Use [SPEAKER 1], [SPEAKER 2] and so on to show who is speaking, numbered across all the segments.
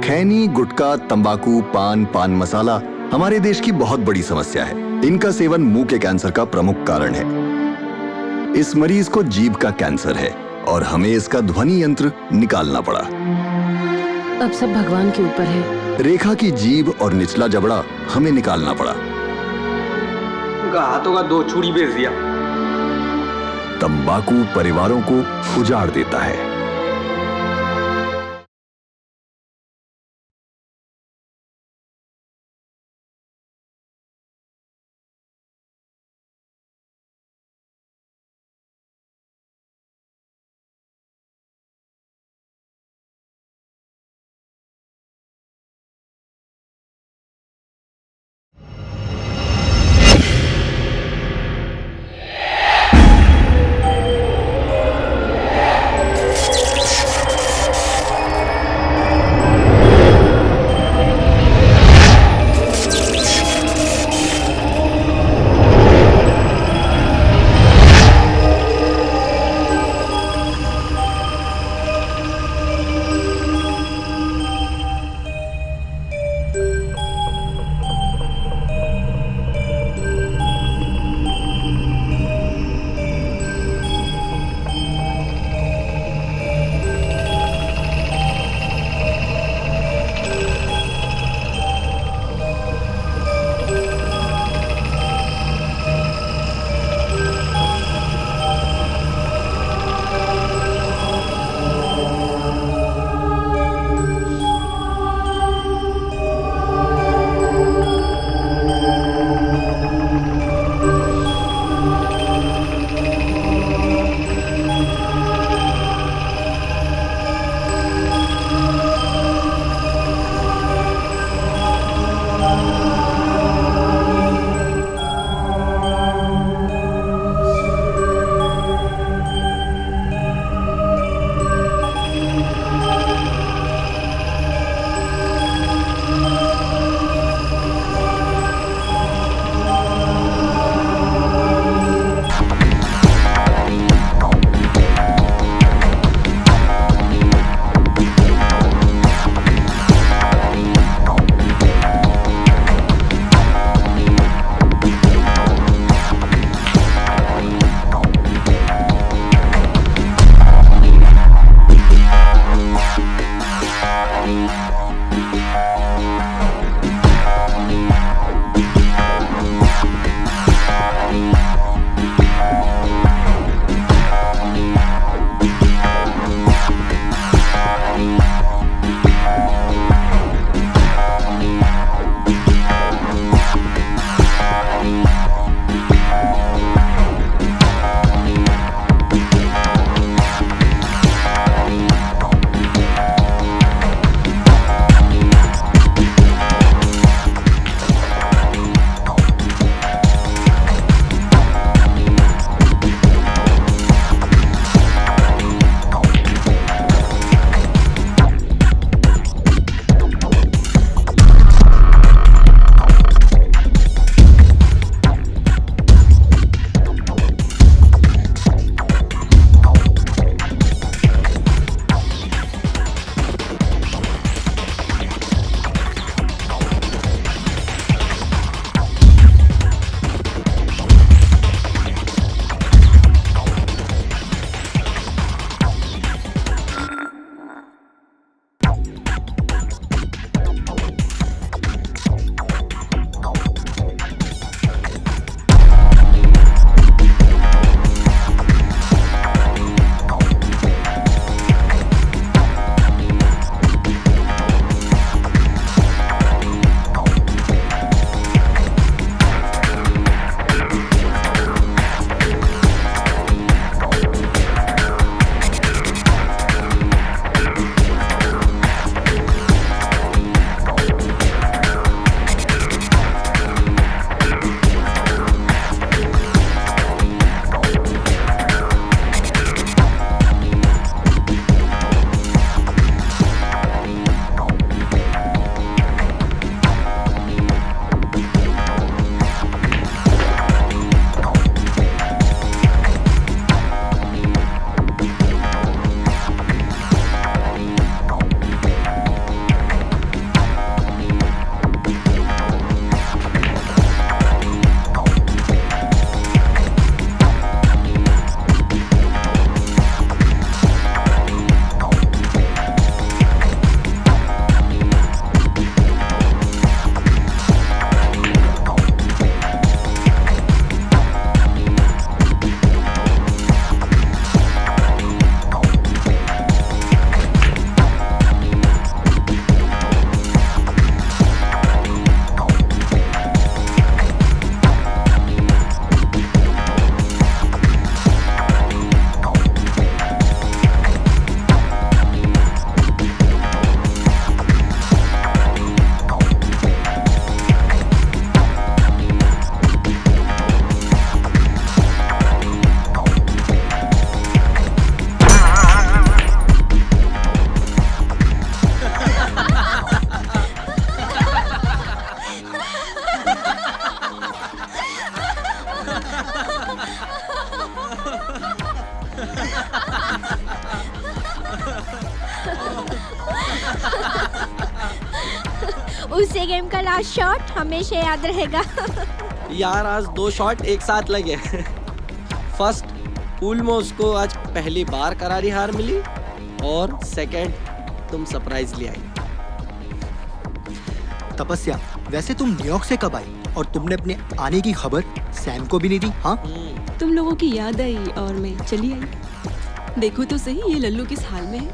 [SPEAKER 1] खैनी, गुटखा, तंबाकू, पान मसाला हमारे देश की बहुत बड़ी समस्या है। इनका सेवन मुंह के कैंसर का प्रमुख कारण है। इस मरीज को जीभ का कैंसर है और हमें इसका ध्वनि यंत्र निकालना पड़ा।
[SPEAKER 2] अब सब भगवान के ऊपर है।
[SPEAKER 1] रेखा की जीभ और निचला जबड़ा हमें निकालना पड़ा।
[SPEAKER 3] उनका हाथों का 2 छुरी बेच दिया।
[SPEAKER 1] तंबाकू परिवारों को उजाड़ देता है।
[SPEAKER 4] उसे गेम का लास्ट शॉट हमेशा याद रहेगा।
[SPEAKER 5] यार आज 2 शॉट एक साथ लगे। फर्स्ट पूल में उसको आज पहली बार करारी हार मिली और सेकंड तुम सरप्राइज ले आई।
[SPEAKER 6] तपस्या, वैसे तुम न्यूयॉर्क से कब आई और तुमने अपने आने की खबर सैम को भी नहीं दी? हाँ,
[SPEAKER 7] तुम लोगों की याद आई और मैं चली आई। देखो तो सही ये लल्लू किस हाल में है।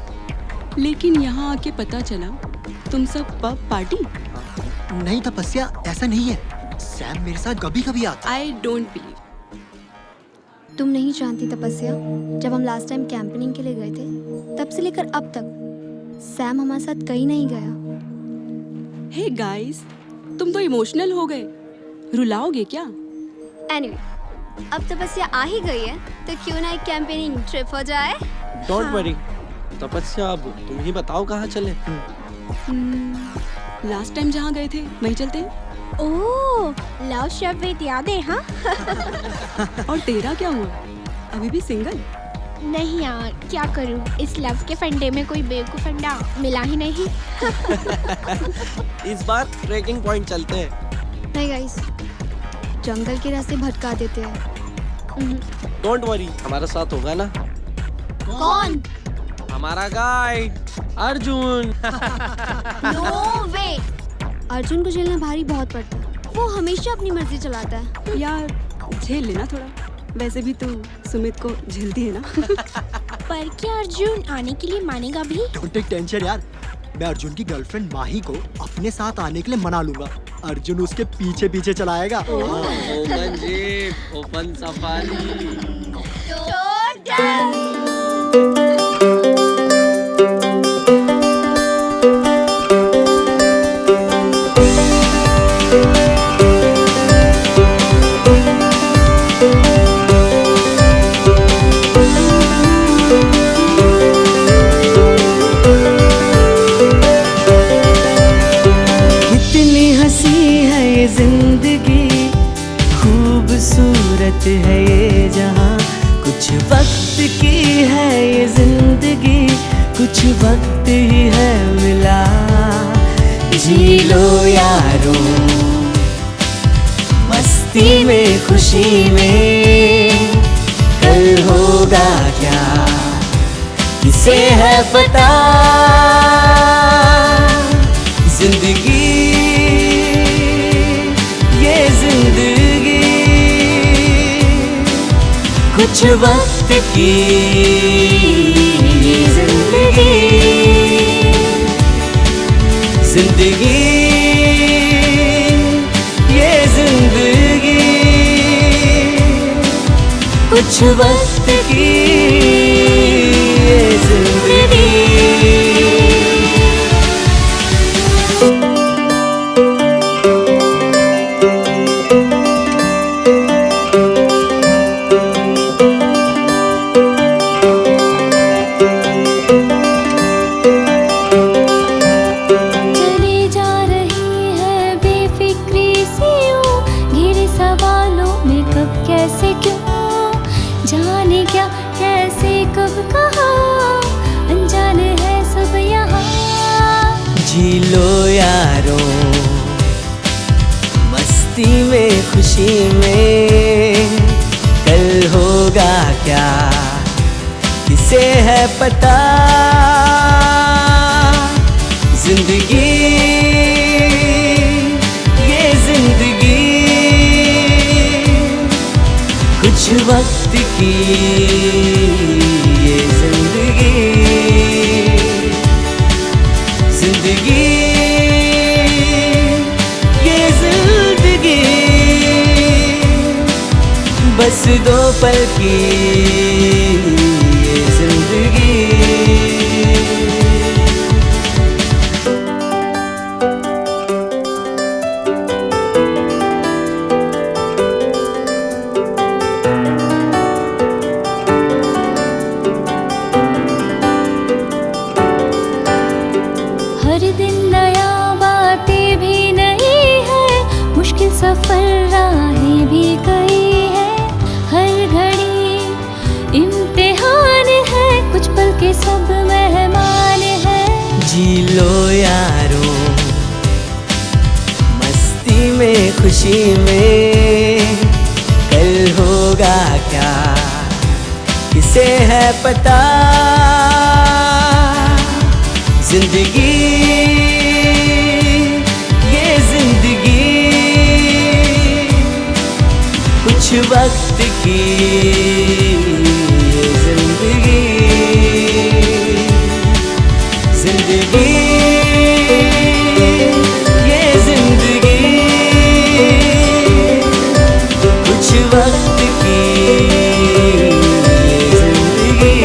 [SPEAKER 7] लेकिन यहाँ आके पता चला तुम सब पब पार्टी।
[SPEAKER 6] नहीं तपस्या, ऐसा नहीं है। सैम मेरे साथ कभी कभी आता।
[SPEAKER 7] I don't believe.
[SPEAKER 4] तुम नहीं जानती तपस्या, जब हम लास्ट टाइम कैंपेनिंग के लिए गए थे तब से लेकर अब तक सैम हमारे साथ कहीं नहीं गया।
[SPEAKER 7] हे गाइस, तुम तो इमोशनल हो गए। रुलाओगे क्या?
[SPEAKER 4] एनीवे, अब तपस्या आ ही गई है तो क्यों ना एक कैंपेनिंग ट्रिप हो जाए।
[SPEAKER 5] डोंट वरी तपस्या, अब तुम ही बताओ कहाँ चले।
[SPEAKER 7] लास्ट टाइम जहाँ गए थे वहीं चलते हैं।
[SPEAKER 4] ओह, लव शब्द याद है? हाँ।
[SPEAKER 7] और तेरा क्या हुआ? अभी भी सिंगल?
[SPEAKER 4] नहीं यार, क्या करूं, इस लव के फंडे में कोई बेवकूफ फंडा मिला ही नहीं।
[SPEAKER 5] इस बार ट्रेकिंग पॉइंट चलते हैं।
[SPEAKER 4] नहीं गाइस, जंगल के रास्ते भटका देते हैं।
[SPEAKER 5] डोंट वरी, हमारे साथ होगा ना।
[SPEAKER 4] कौन?
[SPEAKER 5] हमारा गाइड अर्जुन।
[SPEAKER 4] नो वे। अर्जुन को झेलना भारी बहुत पड़ता है। वो हमेशा अपनी मर्जी चलाता है।
[SPEAKER 7] यार झेल लेना थोड़ा। वैसे भी तू सुमित को झेलती है ना।
[SPEAKER 4] पर क्या अर्जुन आने के लिए मानेगा भी?
[SPEAKER 6] डोंट टेक टेंशन यार, मैं अर्जुन की गर्लफ्रेंड माही को अपने साथ आने के लिए मना लूंगा। अर्जुन उसके पीछे पीछे चलाएगा।
[SPEAKER 5] Open jeep, open safari.
[SPEAKER 8] खूबसूरत है ये जहाँ, कुछ वक्त की है ये जिंदगी, कुछ वक्त ही है मिला। जी लो यारो मस्ती में खुशी में, कल होगा क्या किसे है पता। जिंदगी ये जिंदगी कुछ वक्त की जिंदगी, जिंदगी ये जिंदगी कुछ वक्त की ये जिंदगी।
[SPEAKER 9] जाने क्या कैसे कब कहाँ, अनजान है सब यहाँ।
[SPEAKER 8] जी लो यारो मस्ती में खुशी में, कल होगा क्या किसे है पता। जिंदगी ये जिंदगी कुछ वक्त की ये जिंदगी, जिंदगी ये जिंदगी बस 2 पल की ये जिंदगी।
[SPEAKER 9] सफर राहें भी कई है, हर घड़ी इम्तिहान
[SPEAKER 8] जी लो यारों, मस्ती में खुशी में, कल होगा क्या किसे है पता। जिंदगी ये जिंदगी कुछ वक्त की, ये जिंदगी जिंदगी ये जिंदगी कुछ वक्त की, ये जिंदगी।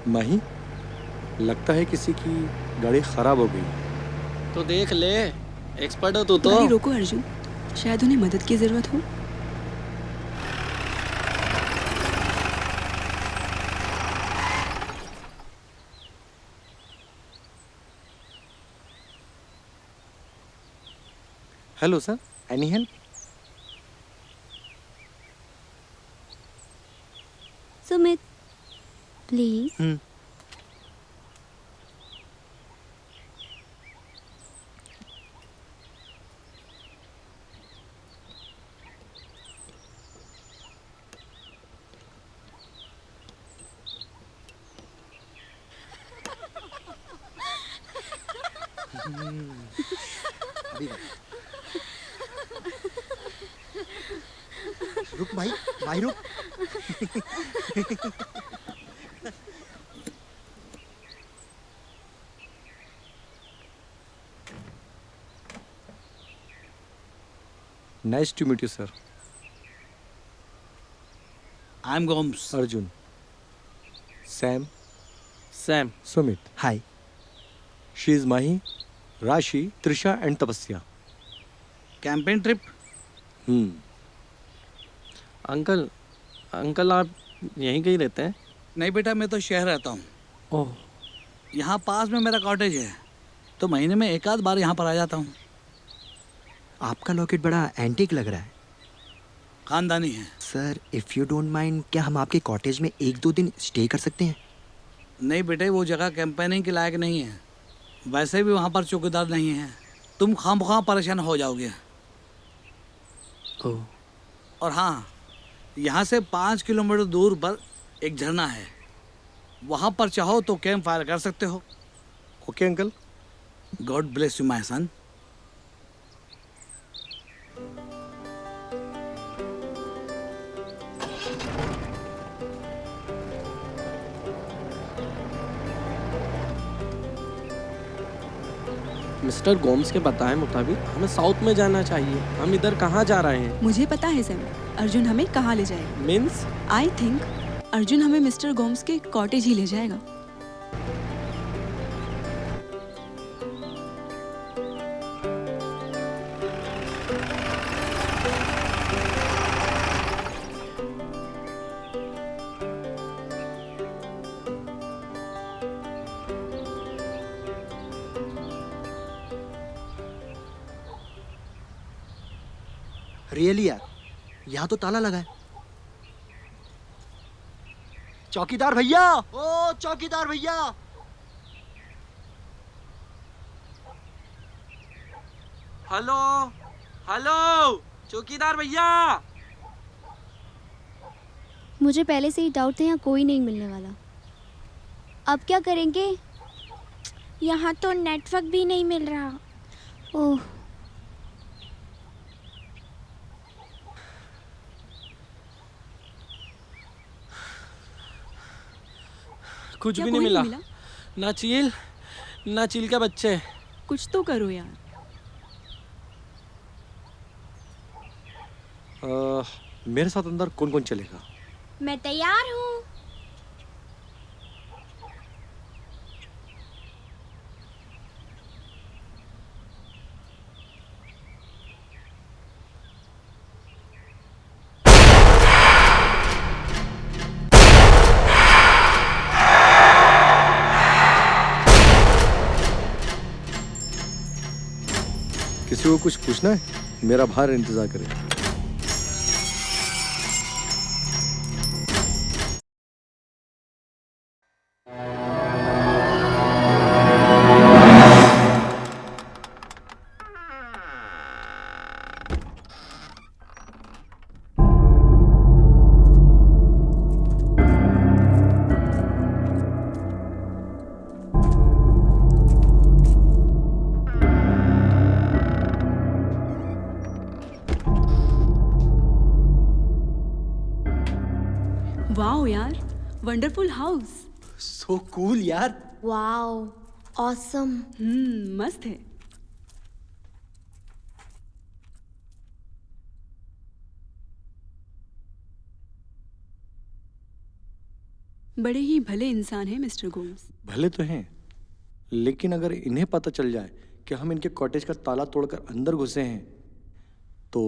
[SPEAKER 10] माही, लगता है किसी की गाड़ी खराब हो गई।
[SPEAKER 5] तो देख ले, एक्सपर्ट हो तू तो।
[SPEAKER 7] गाड़ी रोको अर्जुन, शायद उन्हें मदद की जरूरत हो।
[SPEAKER 10] Hello sir, any help?
[SPEAKER 4] Sumit please.
[SPEAKER 6] रुक भाई, भाई रुक।
[SPEAKER 10] Nice to meet you sir.
[SPEAKER 11] I am Gomes.
[SPEAKER 10] Arjun, Sam,
[SPEAKER 5] Sam,
[SPEAKER 10] Sumit.
[SPEAKER 6] Hi.
[SPEAKER 10] She is Mahi, Rashi, Trisha and Tapasya.
[SPEAKER 11] Campaign trip.
[SPEAKER 5] Uncle uncle आप यहीं कहीं रहते हैं?
[SPEAKER 11] नहीं बेटा, मैं तो शहर रहता हूँ।
[SPEAKER 5] ओह,
[SPEAKER 11] यहाँ पास में मेरा कॉटेज है, तो महीने में एक आध बार यहाँ पर आ जाता हूँ।
[SPEAKER 6] आपका लॉकेट बड़ा एंटीक लग रहा है
[SPEAKER 11] खानदानी है।
[SPEAKER 6] Sir. If you don't mind, क्या हम आपके कॉटेज में 1-2 दिन स्टे कर सकते हैं?
[SPEAKER 11] नहीं बेटे, वो जगह कैंपेनिंग के लायक नहीं है। वैसे भी वहाँ पर चौकीदार नहीं है, तुम खामखा परेशान हो जाओगे।
[SPEAKER 6] ओह।
[SPEAKER 11] और हाँ, यहाँ से 5 किलोमीटर दूर पर एक झरना है, वहाँ पर चाहो तो कैंप फायर कर सकते हो।
[SPEAKER 10] Okay uncle.
[SPEAKER 11] God bless you my son.
[SPEAKER 5] Mister Gomes के बताए मुताबिक हमें साउथ में जाना चाहिए। हम इधर कहाँ जा रहे हैं?
[SPEAKER 7] मुझे पता है सैम, अर्जुन हमें कहाँ ले जाएगा।
[SPEAKER 5] मीन्स?
[SPEAKER 7] आई थिंक अर्जुन हमें मिस्टर गोम्स के कॉटेज ही ले जाएगा।
[SPEAKER 6] रियली यार, यहाँ तो ताला लगा है। चौकीदार भैया, ओ चौकीदार भैया।
[SPEAKER 5] हेलो हेलो, चौकीदार भैया।
[SPEAKER 4] मुझे पहले से ही डाउट था यहाँ कोई नहीं मिलने वाला। अब क्या करेंगे?
[SPEAKER 9] यहाँ तो नेटवर्क भी नहीं मिल रहा।
[SPEAKER 4] ओह,
[SPEAKER 5] कुछ
[SPEAKER 7] क्या
[SPEAKER 5] भी
[SPEAKER 7] कोई
[SPEAKER 5] नहीं मिला। ना चील, ना चील के बच्चे।
[SPEAKER 7] कुछ तो करो यार।
[SPEAKER 10] मेरे साथ अंदर कौन कौन चलेगा?
[SPEAKER 9] मैं तैयार हूँ।
[SPEAKER 10] किसी को कुछ पूछना है? मेरा बाहर इंतजार करे।
[SPEAKER 7] वाओ यार, वंडरफुल हाउस।
[SPEAKER 6] सो कूल यार।
[SPEAKER 4] Wow, awesome.
[SPEAKER 7] मस्त है। बड़े ही भले इंसान हैं मिस्टर गोम्स।
[SPEAKER 10] भले तो हैं, लेकिन अगर इन्हें पता चल जाए कि हम इनके कॉटेज का ताला तोड़कर अंदर घुसे हैं तो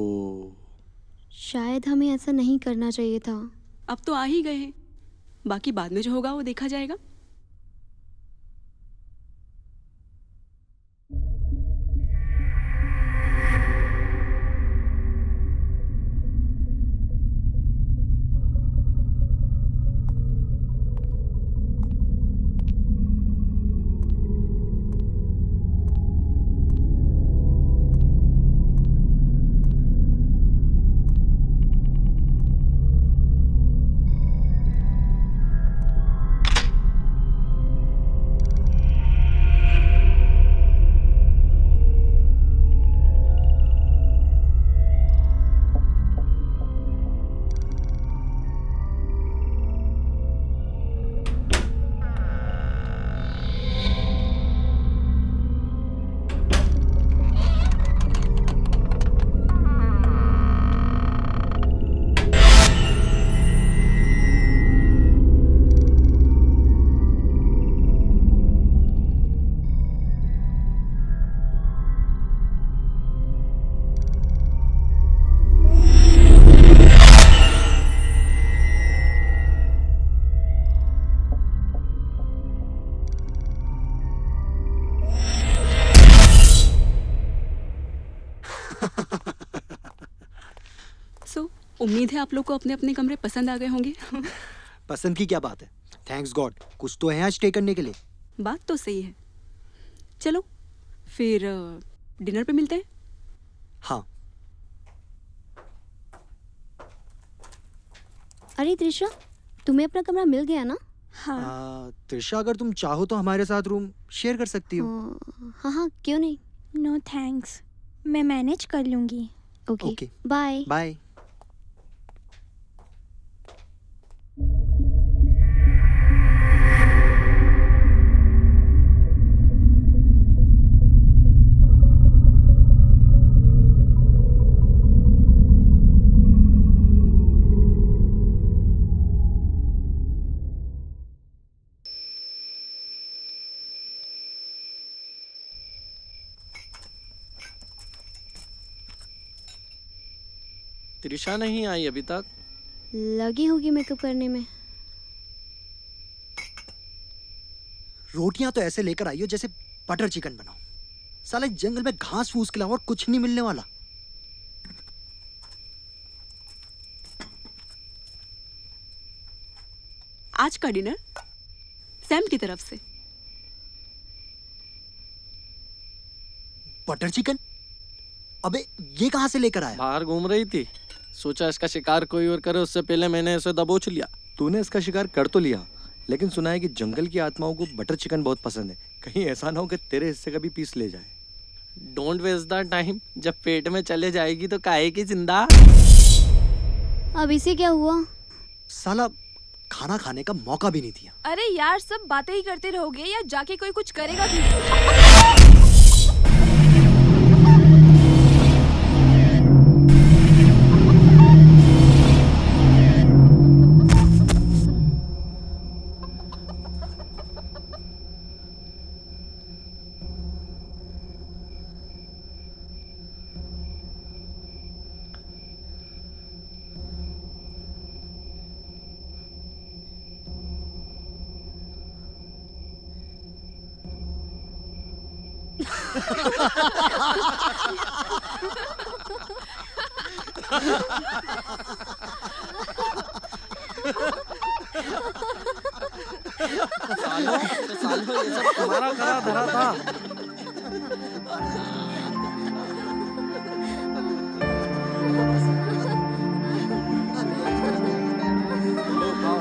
[SPEAKER 4] शायद हमें ऐसा नहीं करना चाहिए था।
[SPEAKER 7] अब तो आ ही गए हैं, बाकी बाद में जो होगा वो देखा जाएगा। उम्मीद है आप लोग को अपने अपने कमरे पसंद आ गए होंगे।
[SPEAKER 6] पसंद की क्या बात है, थैंक्स गॉड कुछ तो है यहाँ स्टे करने के लिए।
[SPEAKER 7] बात तो सही है। चलो फिर डिनर पे मिलते हैं।
[SPEAKER 6] हाँ।
[SPEAKER 4] अरे त्रिशा, तुम्हें अपना कमरा मिल गया ना?
[SPEAKER 9] हाँ।
[SPEAKER 6] त्रिशा, अगर तुम चाहो तो हमारे साथ रूम शेयर कर सकती हो।
[SPEAKER 4] हाँ हाँ, क्यों नहीं।
[SPEAKER 9] नो थैंक्स, मैं मैनेज कर लूँगी।
[SPEAKER 4] Okay, bye
[SPEAKER 6] bye.
[SPEAKER 5] त्रिशा नहीं आई अभी तक।
[SPEAKER 4] लगी होगी मेकअप करने में।
[SPEAKER 6] रोटियां तो ऐसे लेकर आई हो जैसे बटर चिकन बनाओ। साले जंगल में घास फूस के अलावा और कुछ नहीं मिलने वाला।
[SPEAKER 7] आज का डिनर सैम की तरफ से।
[SPEAKER 6] Butter chicken? अबे ये कहां से लेकर आया?
[SPEAKER 5] बाहर घूम रही थी, सोचा इसका शिकार कोई और करे उससे पहले मैंने इसे दबोच लिया।
[SPEAKER 10] तूने इसका शिकार कर तो लिया, लेकिन सुना है कि जंगल की आत्माओं को बटर चिकन बहुत पसंद है। कहीं ऐसा ना हो कि तेरे हिस्से का भी पीस ले जाए।
[SPEAKER 5] डोंट वेस्ट द टाइम, जब पेट में चले जाएगी तो काहे की जिंदा।
[SPEAKER 4] अब इसे क्या हुआ?
[SPEAKER 6] साला खाना खाने का मौका भी नहीं दिया।
[SPEAKER 12] अरे यार, सब बातें ही करते रहोगे या जाके कोई कुछ करेगा भी?
[SPEAKER 5] सालों तो सालों ये सब तुम्हारा करा धरा था। लो खाओ।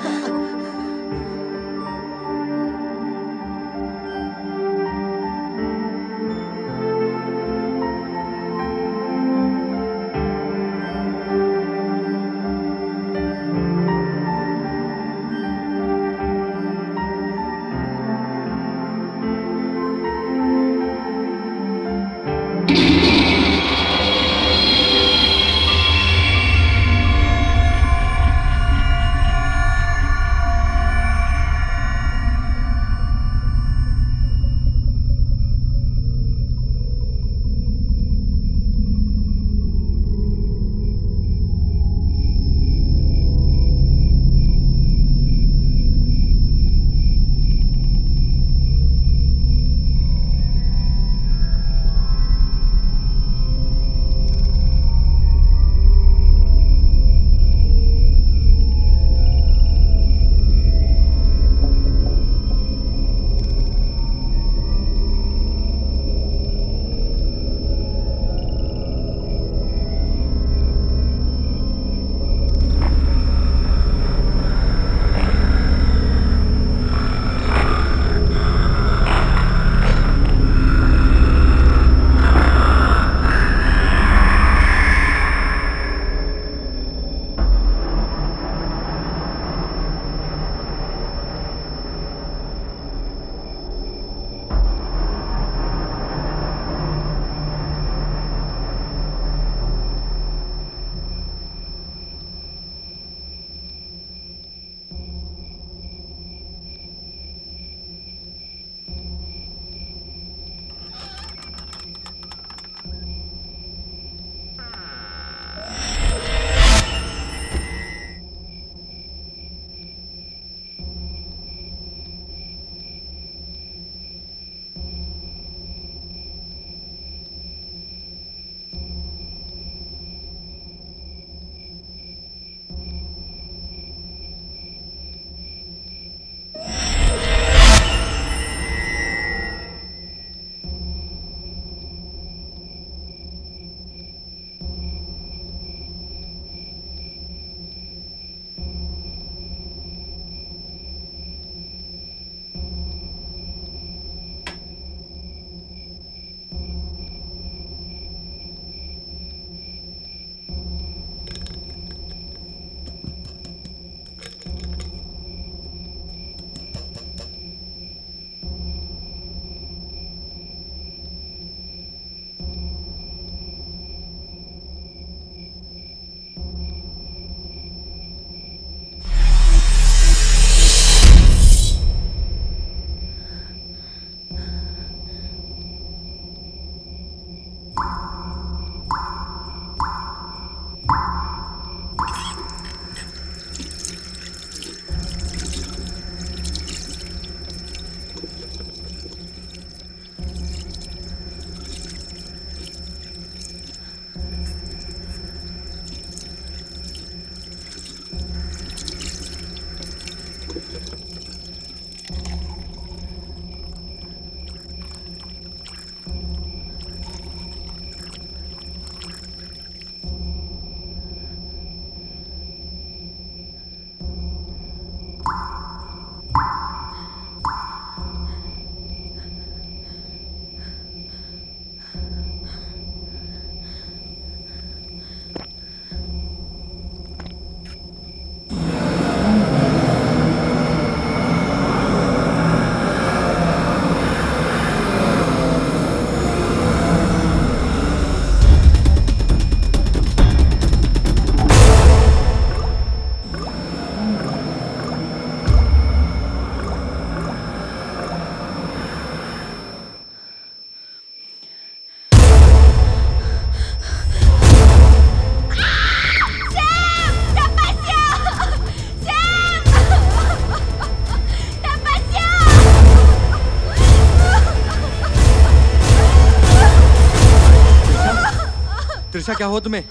[SPEAKER 10] त्रिशा क्या हुआ तुम्हें?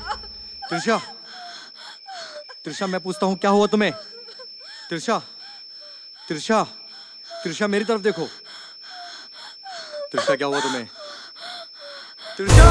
[SPEAKER 10] त्रिशा, त्रिशा मैं पूछता हूँ क्या हुआ तुम्हें? त्रिशा, त्रिशा, त्रिशा मेरी तरफ देखो। त्रिशा क्या हुआ तुम्हें? त्रिशा!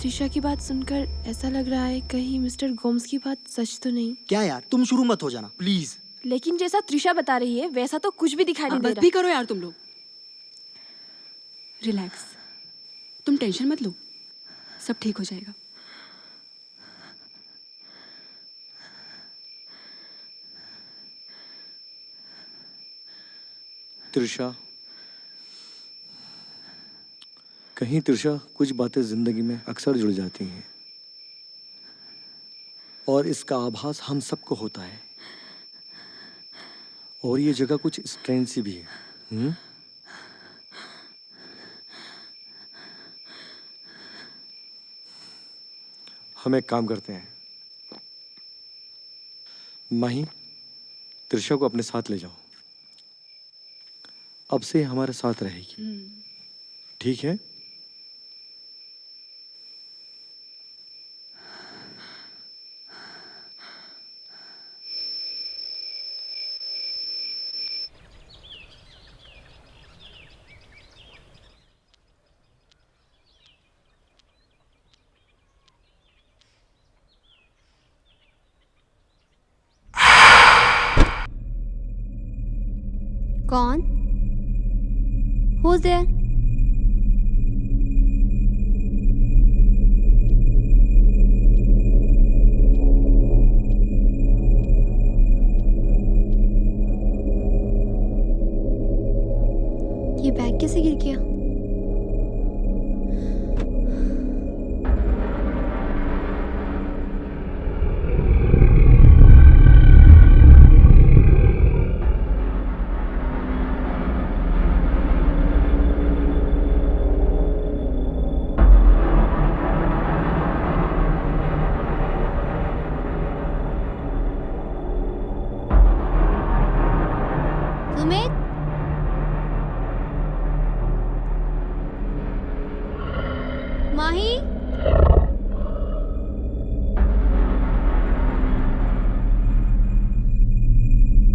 [SPEAKER 2] त्रिशा की बात सुनकर ऐसा लग रहा है कहीं मिस्टर गोम्स की बात सच तो नहीं।
[SPEAKER 6] क्या यार, तुम शुरू मत हो जाना प्लीज।
[SPEAKER 12] लेकिन जैसा त्रिशा बता रही है वैसा तो कुछ भी दिखाई नहीं दे
[SPEAKER 7] बस
[SPEAKER 12] रहा।
[SPEAKER 7] भी करो यार तुम लोग। रिलैक्स, तुम टेंशन मत लो, सब ठीक हो जाएगा।
[SPEAKER 10] त्रिशा, कहीं त्रिशा कुछ बातें जिंदगी में अक्सर जुड़ जाती हैं और इसका आभास हम सबको होता है। और ये जगह कुछ स्ट्रेंज सी भी है। हम एक काम करते हैं, माही त्रिशा को अपने साथ ले जाओ। अब से हमारे साथ रहेगी, ठीक है?
[SPEAKER 4] कौन? Who's there? ये बैग कैसे गिर गया? सुमित, माही,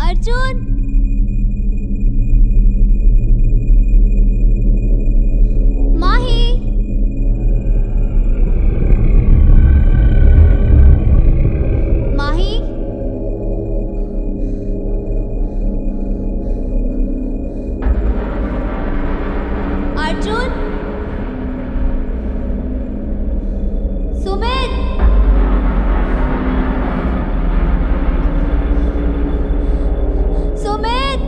[SPEAKER 4] अर्जुन, माही, माही, अर्जुन, सुमित, सुमित,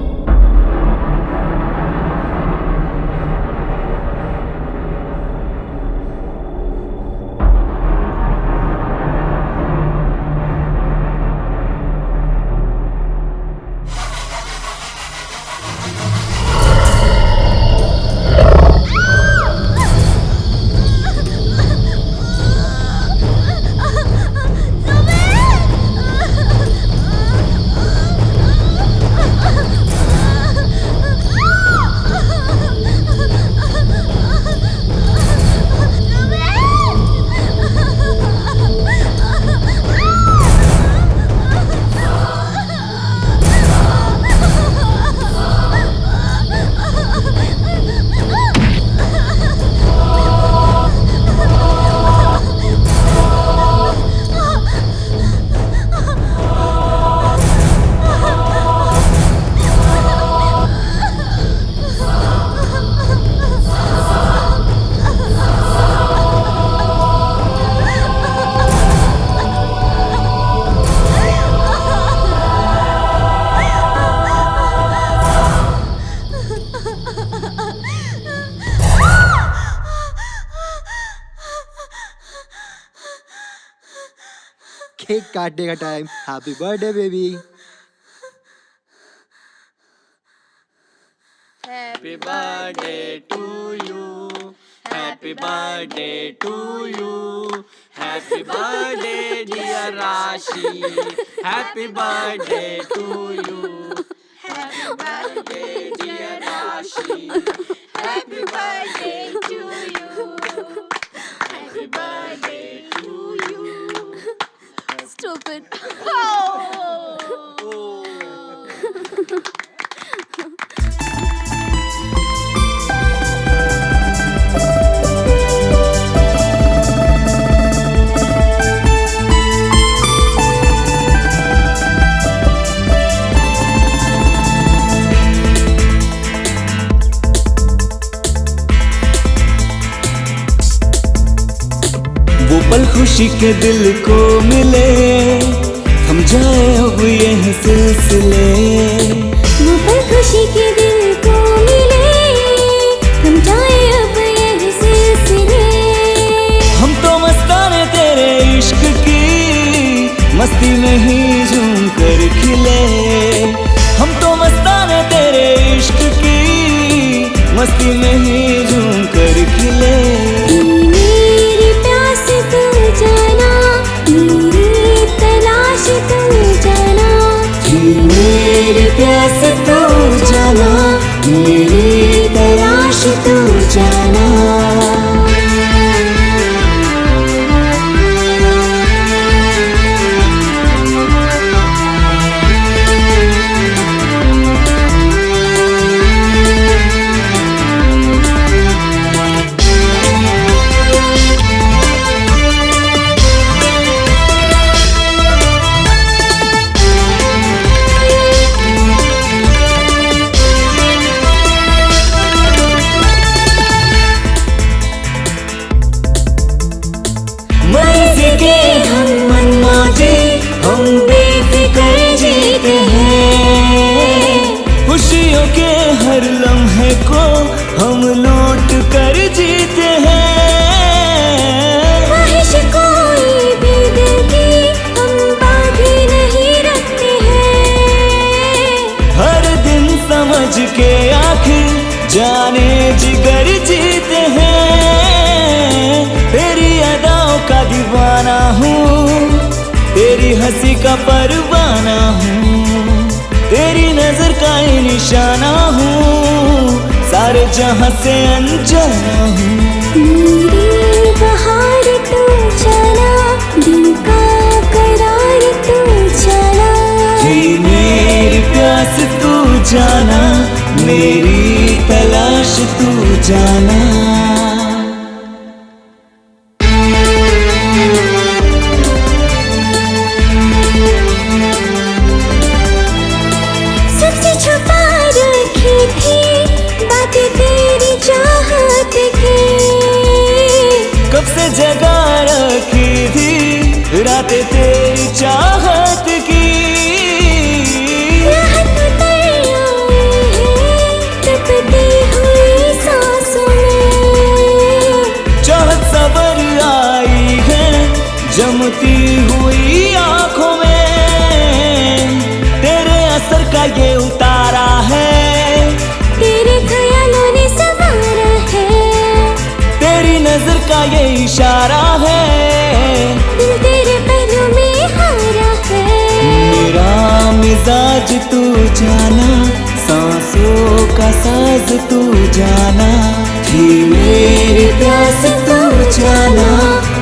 [SPEAKER 6] केक काटने का time. Happy birthday baby.
[SPEAKER 5] Happy birthday to you. Happy Happy birthday to you. Happy birthday dear Rashi. Happy birthday to you. Happy birthday dear Rashi. Happy birthday to you. Happy birthday to you.
[SPEAKER 4] Stupid.
[SPEAKER 8] वो पल खुशी के दिल को मिले, हम जाए अब यह सिलसिले।
[SPEAKER 4] वो पल खुशी के दिल को मिले, हम जाए अब यह सिलसिले।
[SPEAKER 8] हम तो मस्ताने तेरे इश्क की मस्ती में ही झूम कर खिले। हम तो मस्ताने तेरे इश्क की मस्ती में ही झूम कर खिले।
[SPEAKER 4] मेरी प्यास तू जाना, मेरी तलाश तू जाना।
[SPEAKER 8] मेरी प्यास तू जाना, मेरी तलाश तू जाना। खुशियों के हर लम्हे को हम लौट कर जीते हैं।
[SPEAKER 4] ख्वाहिश कोई भी दिल की हम बाकी नहीं रखते हैं।
[SPEAKER 8] हर दिन समझ के आखिर जाने जिगर जीते हैं। तेरी अदाओं का दीवाना हूँ, तेरी हंसी का परवाना हूँ, तेरी नजर का ये निशाना हूँ, सारे जहां से अनजाना हूँ।
[SPEAKER 4] मेरी बहार तू जाना, दिल का करार तू जाना।
[SPEAKER 8] जी मेरी प्यास तू जाना, मेरी तलाश तू जाना। कब से जगा रखी थी रातें तेरी चाहत की।
[SPEAKER 4] तपती हुई सांसों में
[SPEAKER 8] चाहत सबर आई है जमती हुई आंखों में। तेरे असर का ये उतारा है,
[SPEAKER 4] तेरे ख्यालों ने संवारा है।
[SPEAKER 8] तेरी नजर का ये इशारा है,
[SPEAKER 4] दिल तेरे पहलू में हारा है।
[SPEAKER 8] मेरा मिजाज तू जाना, सांसों का साज तू जाना। थी मेरी प्यास तू जाना,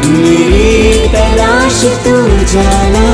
[SPEAKER 8] मेरी तलाश तू जाना।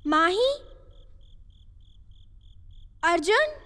[SPEAKER 9] माही, अर्जुन,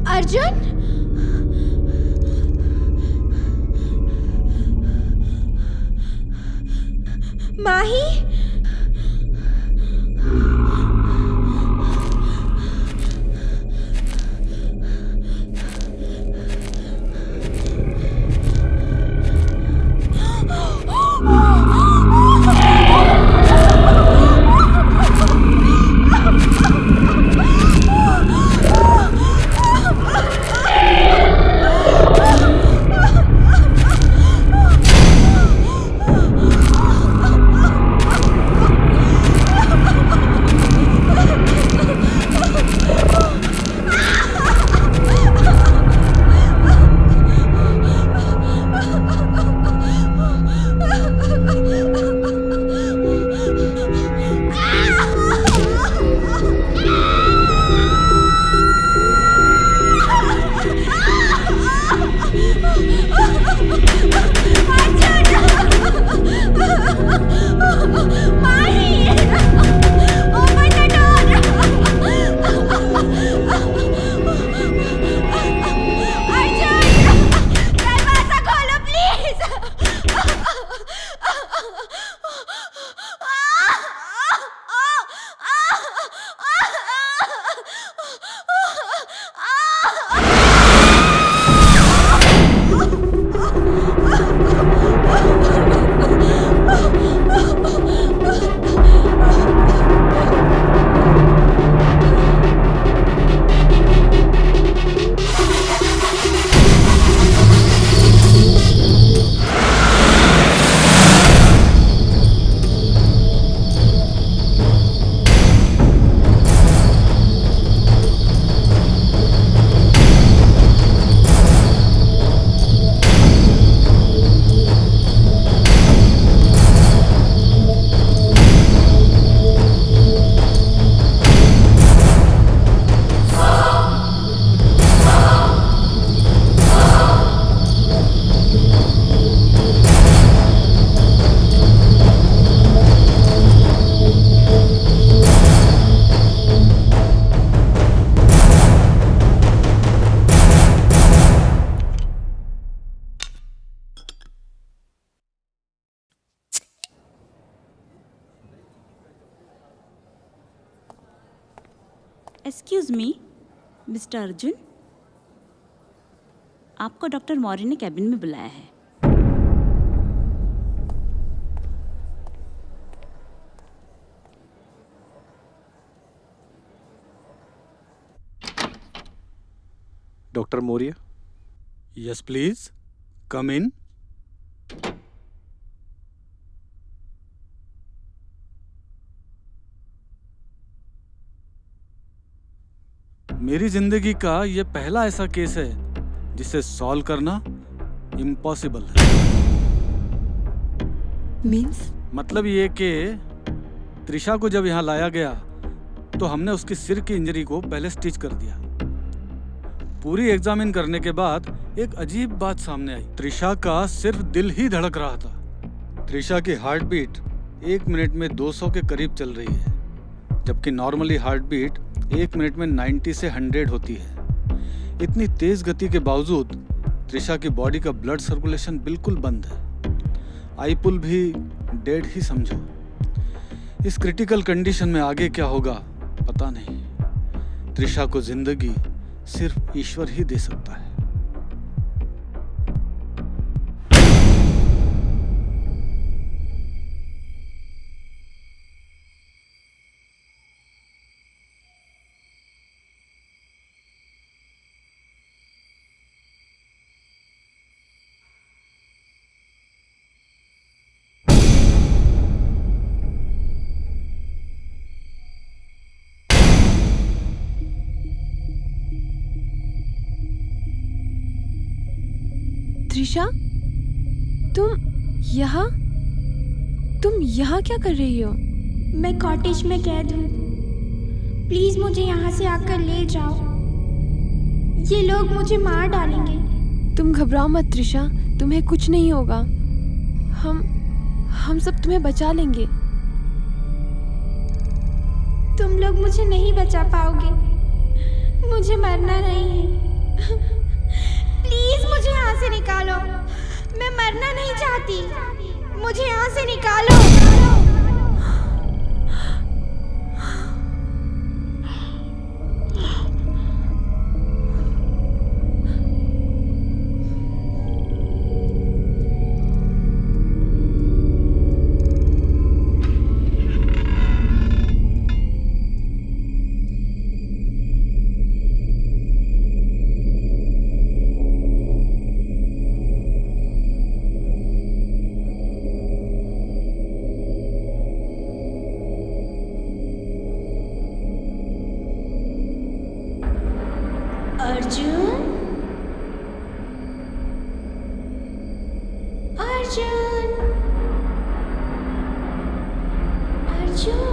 [SPEAKER 9] अर्जुन, माही,
[SPEAKER 13] एक्सक्यूज मी, मिस्टर अर्जुन, आपको डॉक्टर मौर्य ने कैबिन में बुलाया है।
[SPEAKER 10] डॉक्टर मौर्य?
[SPEAKER 11] यस प्लीज, कम इन। मेरी जिंदगी का ये पहला ऐसा केस है जिसे सॉल्व करना इम्पॉसिबल है।
[SPEAKER 7] मीन्स?
[SPEAKER 11] मतलब ये कि त्रिशा को जब यहाँ लाया गया तो हमने उसकी सिर की इंजरी को पहले स्टिच कर दिया। पूरी एग्जामिन करने के बाद एक अजीब बात सामने आई। त्रिशा का सिर्फ दिल ही धड़क रहा था। त्रिशा की हार्ट बीट 1 मिनट में 200 के करीब चल रही है, जबकि नॉर्मली हार्ट बीट 1 मिनट में 90 से 100 होती है। इतनी तेज गति के बावजूद त्रिशा की बॉडी का ब्लड सर्कुलेशन बिल्कुल बंद है। आई पुल भी डेड ही समझो। इस क्रिटिकल कंडीशन में आगे क्या होगा पता नहीं। त्रिशा को जिंदगी सिर्फ ईश्वर ही दे सकता है।
[SPEAKER 2] त्रिशा, तुम यहाँ क्या कर रही हो?
[SPEAKER 9] मैं कॉटेज में कैद हूँ। प्लीज मुझे यहाँ से आकर ले जाओ। ये लोग मुझे मार डालेंगे।
[SPEAKER 2] तुम घबराओ मत त्रिशा, तुम्हें कुछ नहीं होगा। हम सब तुम्हें बचा लेंगे।
[SPEAKER 9] तुम लोग मुझे नहीं बचा पाओगे। मुझे मरना नहीं है। प्लीज मुझे यहाँ से निकालो। मैं मरना नहीं चाहती। मुझे यहाँ से निकालो। Arjun, Arjun, Arjun.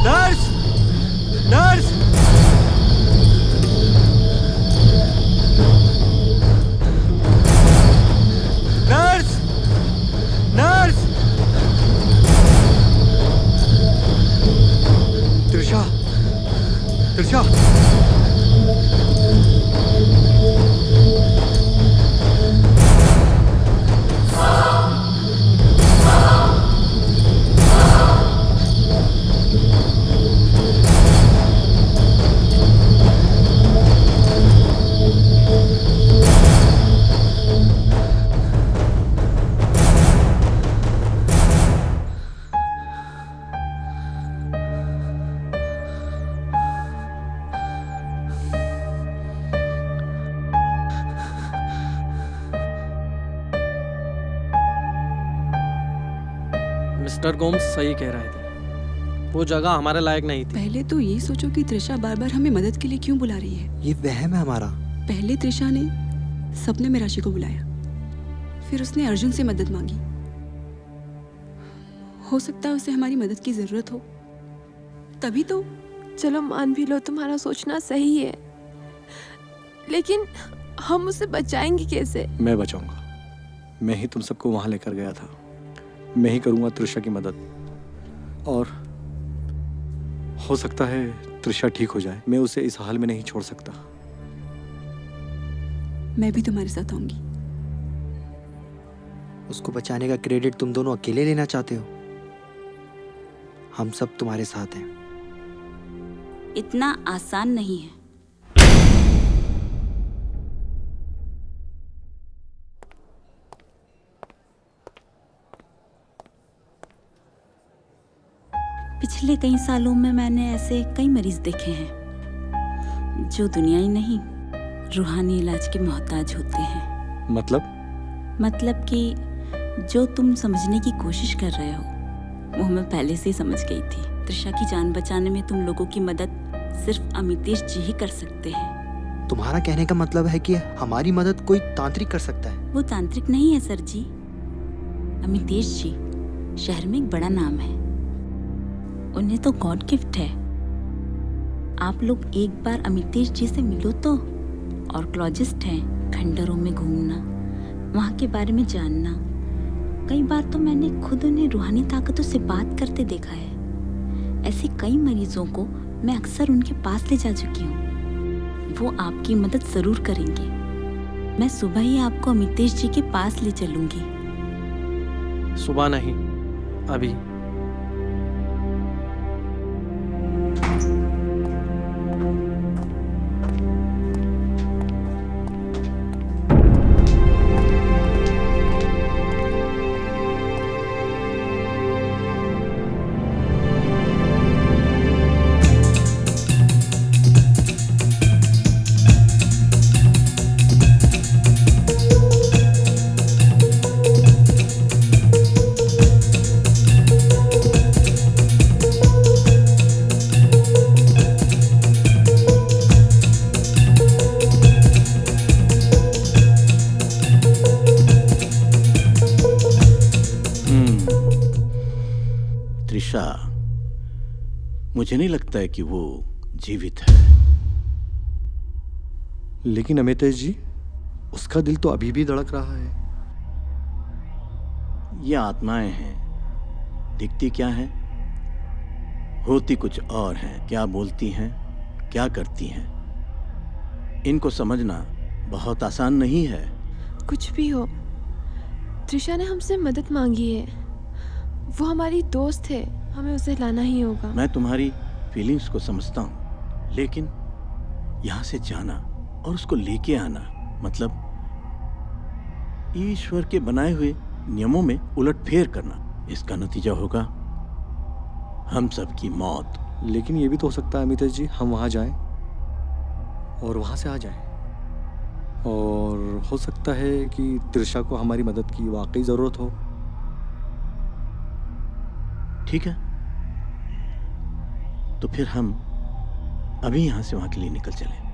[SPEAKER 10] Nurse, nurse, nurse, nurse. Trisha, Trisha.
[SPEAKER 5] Mister Gomes सही कह रहे थे, वो जगह हमारे लायक नहीं थी।
[SPEAKER 7] पहले तो ये सोचो कि त्रिशा बार बार हमें मदद के लिए क्यों बुला रही है।
[SPEAKER 6] ये वहम है हमारा।
[SPEAKER 7] पहले त्रिशा ने सपने में राशि को बुलाया, फिर उसने अर्जुन से मदद मांगी। हो सकता है उसे हमारी मदद की जरूरत हो, तभी तो।
[SPEAKER 2] चलो मान भी लो तुम्हारा सोचना सही है, लेकिन हम उसे बचाएंगे कैसे?
[SPEAKER 10] मैं बचाऊंगा। मैं ही तुम सबको वहां लेकर गया था। मैं ही करूंगा त्रिशा की मदद, और हो सकता है त्रिशा ठीक हो जाए। मैं उसे इस हाल में नहीं छोड़ सकता।
[SPEAKER 7] मैं भी तुम्हारे साथ आऊंगी।
[SPEAKER 6] उसको बचाने का क्रेडिट तुम दोनों अकेले लेना चाहते हो? हम सब तुम्हारे साथ हैं।
[SPEAKER 13] इतना आसान नहीं है। पिछले कई सालों में मैंने ऐसे कई मरीज देखे हैं जो दुनिया ही नहीं, रूहानी इलाज के मोहताज होते हैं।
[SPEAKER 10] मतलब
[SPEAKER 13] कि जो तुम समझने की कोशिश कर रहे हो वो मैं पहले से ही समझ गई थी। त्रिशा की जान बचाने में तुम लोगों की मदद सिर्फ अमितेश जी ही कर सकते हैं।
[SPEAKER 6] तुम्हारा कहने का मतलब है कि हमारी मदद कोई तांत्रिक कर सकता है?
[SPEAKER 13] वो तांत्रिक नहीं है सर जी। अमितेश जी शहर में एक बड़ा नाम है, उन्हें तो गॉड गिफ्ट है। आप लोग एक बार अमितेश जी से मिलो तो। ऑर्कोलॉजिस्ट हैं, खंडरों में घूमना, वहाँ के बारे में जानना। कई बार तो मैंने खुद उन्हें रूहानी ताकतों से बात करते देखा है। ऐसे कई मरीजों को मैं अक्सर उनके पास ले जा चुकी हूँ। वो आपकी मदद जरूर करेंगे। मैं सुबह ही आपको अमितेश जी के पास ले चलूंगी।
[SPEAKER 5] सुबह नहीं, अभी।
[SPEAKER 14] त्रिशा, मुझे नहीं लगता है कि वो जीवित है।
[SPEAKER 10] लेकिन अमितेश जी, उसका दिल तो अभी भी धड़क रहा है।
[SPEAKER 14] ये आत्माएं हैं, दिखती क्या हैं, होती कुछ और हैं। क्या बोलती हैं, क्या करती हैं, इनको समझना बहुत आसान नहीं है।
[SPEAKER 2] कुछ भी हो, त्रिशा ने हमसे मदद मांगी है। वो हमारी दोस्त है, हमें उसे लाना ही होगा।
[SPEAKER 14] मैं तुम्हारी फीलिंग्स को समझता हूँ, लेकिन यहाँ से जाना और उसको लेके आना मतलब ईश्वर के बनाए हुए नियमों में उलटफेर करना। इसका नतीजा होगा हम सबकी मौत।
[SPEAKER 10] लेकिन ये भी तो हो सकता है अमितेश जी, हम वहाँ जाएं और वहाँ से आ जाएं। और हो सकता है कि त्रिशा को हमारी मदद की वाकई ज़रूरत हो।
[SPEAKER 14] ठीक है, तो फिर हम अभी यहां से वहां के लिए निकल चले।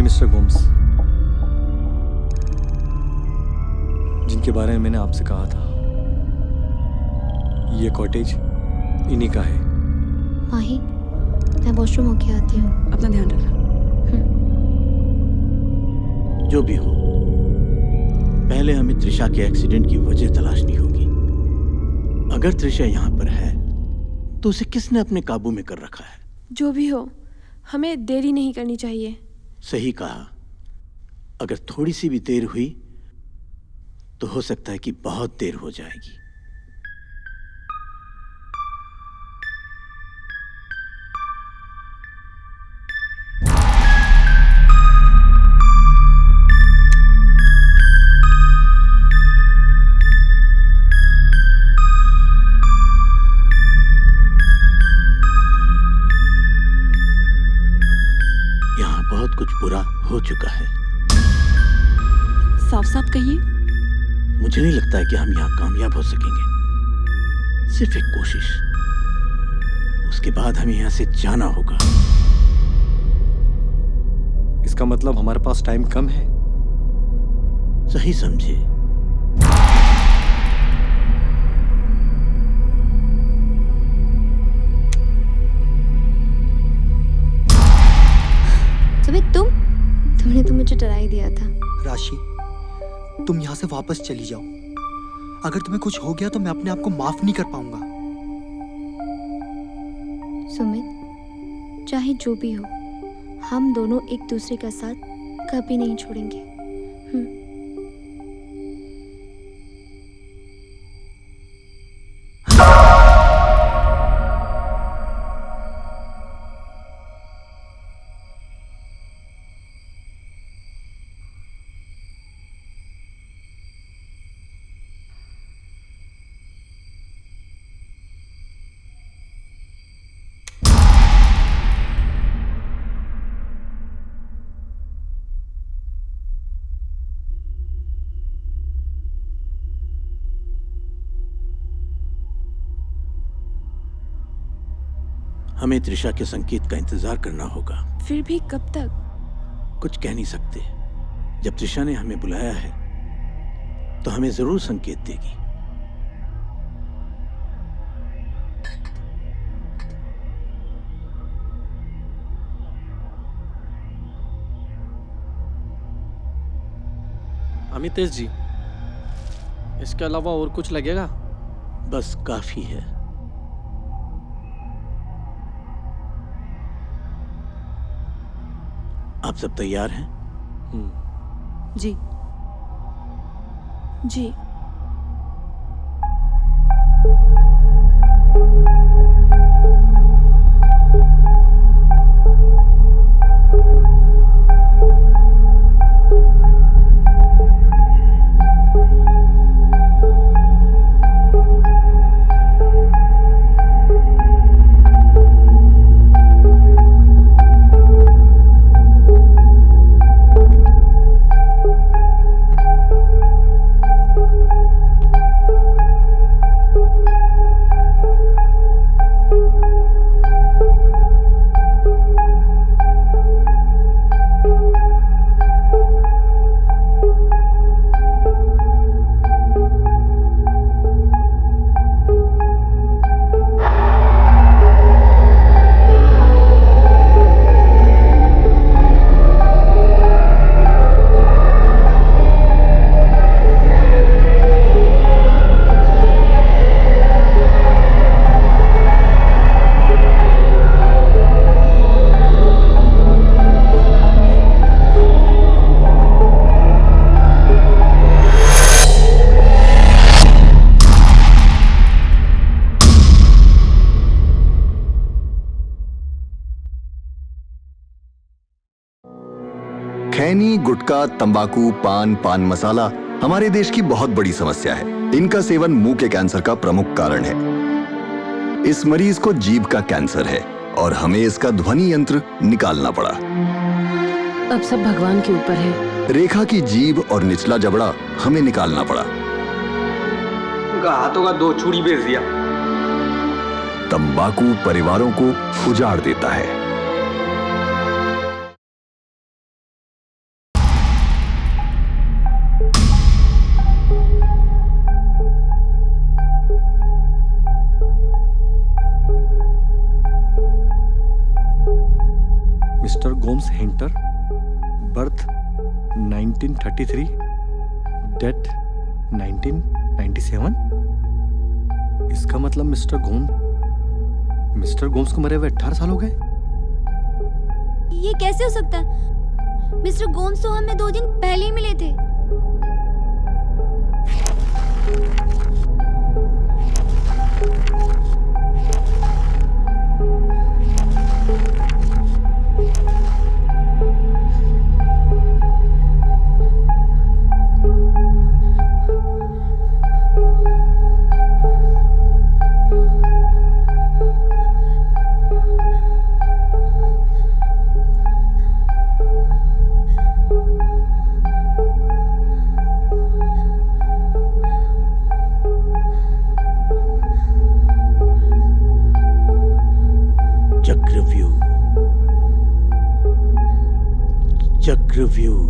[SPEAKER 10] मिस्टर गोम्स, जिनके बारे में मैंने आपसे कहा था, ये कॉटेज इन्हीं का है।
[SPEAKER 4] माही, मैं वॉशरूम होके आती हूँ।
[SPEAKER 7] अपना ध्यान रखना।
[SPEAKER 14] जो भी हो, पहले हमें त्रिशा के एक्सीडेंट की वजह तलाशनी होगी। अगर त्रिशा यहाँ पर है तो उसे किसने अपने काबू में कर रखा है?
[SPEAKER 2] जो भी हो, हमें देरी नहीं करनी चाहिए।
[SPEAKER 14] सही कहा। अगर थोड़ी सी भी देर हुई तो हो सकता है कि बहुत देर हो जाएगी। यहाँ बहुत कुछ बुरा हो चुका है।
[SPEAKER 7] साफ साफ कहिए।
[SPEAKER 14] मुझे नहीं लगता है कि हम यहाँ कामयाब हो सकेंगे। सिर्फ एक कोशिश, उसके बाद हमें यहाँ से जाना होगा।
[SPEAKER 10] इसका मतलब हमारे पास टाइम कम है।
[SPEAKER 14] सही समझे।
[SPEAKER 4] सुमित, तुमने तो मुझे डरा ही दिया था।
[SPEAKER 6] राशि, तुम यहाँ से वापस चली जाओ। अगर तुम्हें कुछ हो गया तो मैं अपने आप को माफ नहीं कर पाऊंगा।
[SPEAKER 4] सुमित, चाहे जो भी हो, हम दोनों एक दूसरे का साथ कभी नहीं छोड़ेंगे।
[SPEAKER 14] हमें त्रिशा के संकेत का इंतजार करना होगा।
[SPEAKER 2] फिर भी कब तक?
[SPEAKER 14] कुछ कह नहीं सकते। जब त्रिशा ने हमें बुलाया है तो हमें जरूर संकेत देगी।
[SPEAKER 5] अमितेश जी, इसके अलावा और कुछ लगेगा?
[SPEAKER 14] बस काफी है। आप सब तैयार हैं?
[SPEAKER 7] जी।
[SPEAKER 2] जी।
[SPEAKER 1] खैनी, गुटखा, तंबाकू, पान मसाला हमारे देश की बहुत बड़ी समस्या है। इनका सेवन मुंह के कैंसर का प्रमुख कारण है। इस मरीज को जीभ का कैंसर है और हमें इसका ध्वनि यंत्र निकालना पड़ा।
[SPEAKER 15] अब सब भगवान के ऊपर है।
[SPEAKER 1] रेखा की जीभ और निचला जबड़ा हमें निकालना पड़ा।
[SPEAKER 3] उनका हाथों का 2 चूड़ी बेच दिया।
[SPEAKER 1] तंबाकू परिवारों को उजाड़ देता है।
[SPEAKER 10] Mister Gomes hinter, birth 1933, death 1997। इसका मतलब मिस्टर गोम्स को मरे हुए 18 साल हो गए।
[SPEAKER 4] ये कैसे हो सकता है? मिस्टर गोम्स तो हमें 2 दिन पहले ही मिले थे।
[SPEAKER 14] चक्रव्यूह,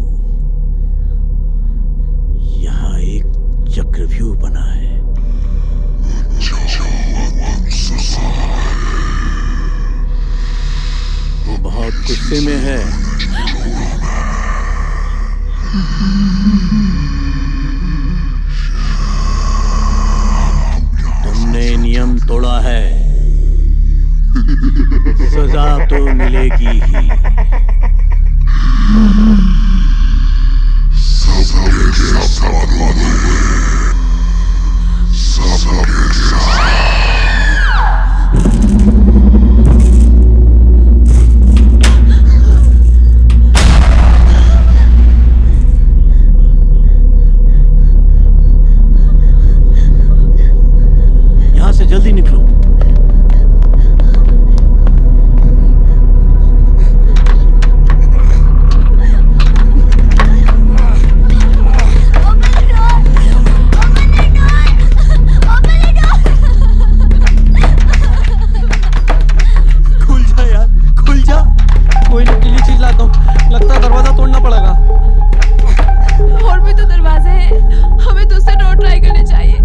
[SPEAKER 14] यहाँ एक चक्रव्यूह बना है। वो बहुत गुस्से में है। तुमने नियम तोड़ा है, सजा तो मिलेगी ही। यहां से जल्दी निकलो।
[SPEAKER 5] खुल जा यार, खुल जा। कोई नुकीली चीज लाता हूँ, लगता है दरवाजा तोड़ना पड़ेगा।
[SPEAKER 2] और भी तो दरवाजे हैं, हमें दूसरे डोर ट्राई करने चाहिए।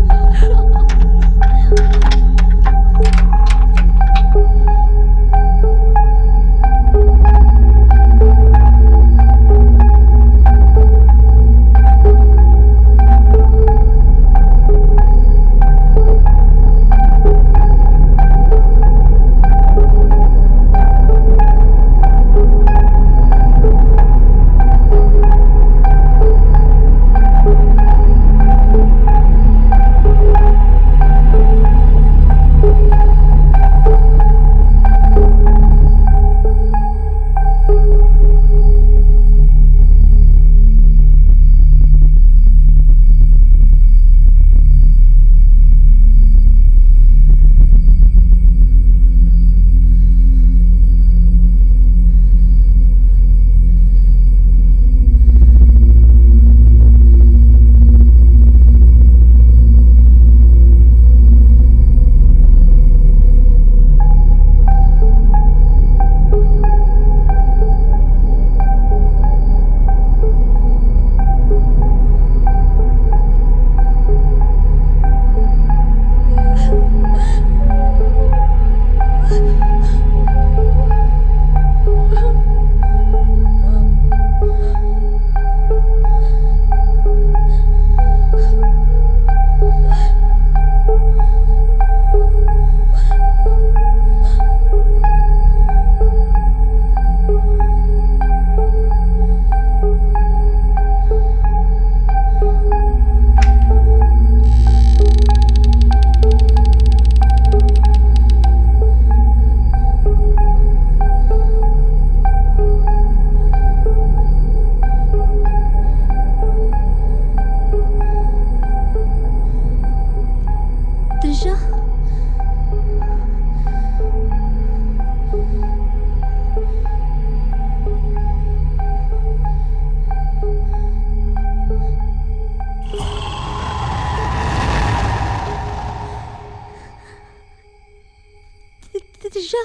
[SPEAKER 4] त्रिशा,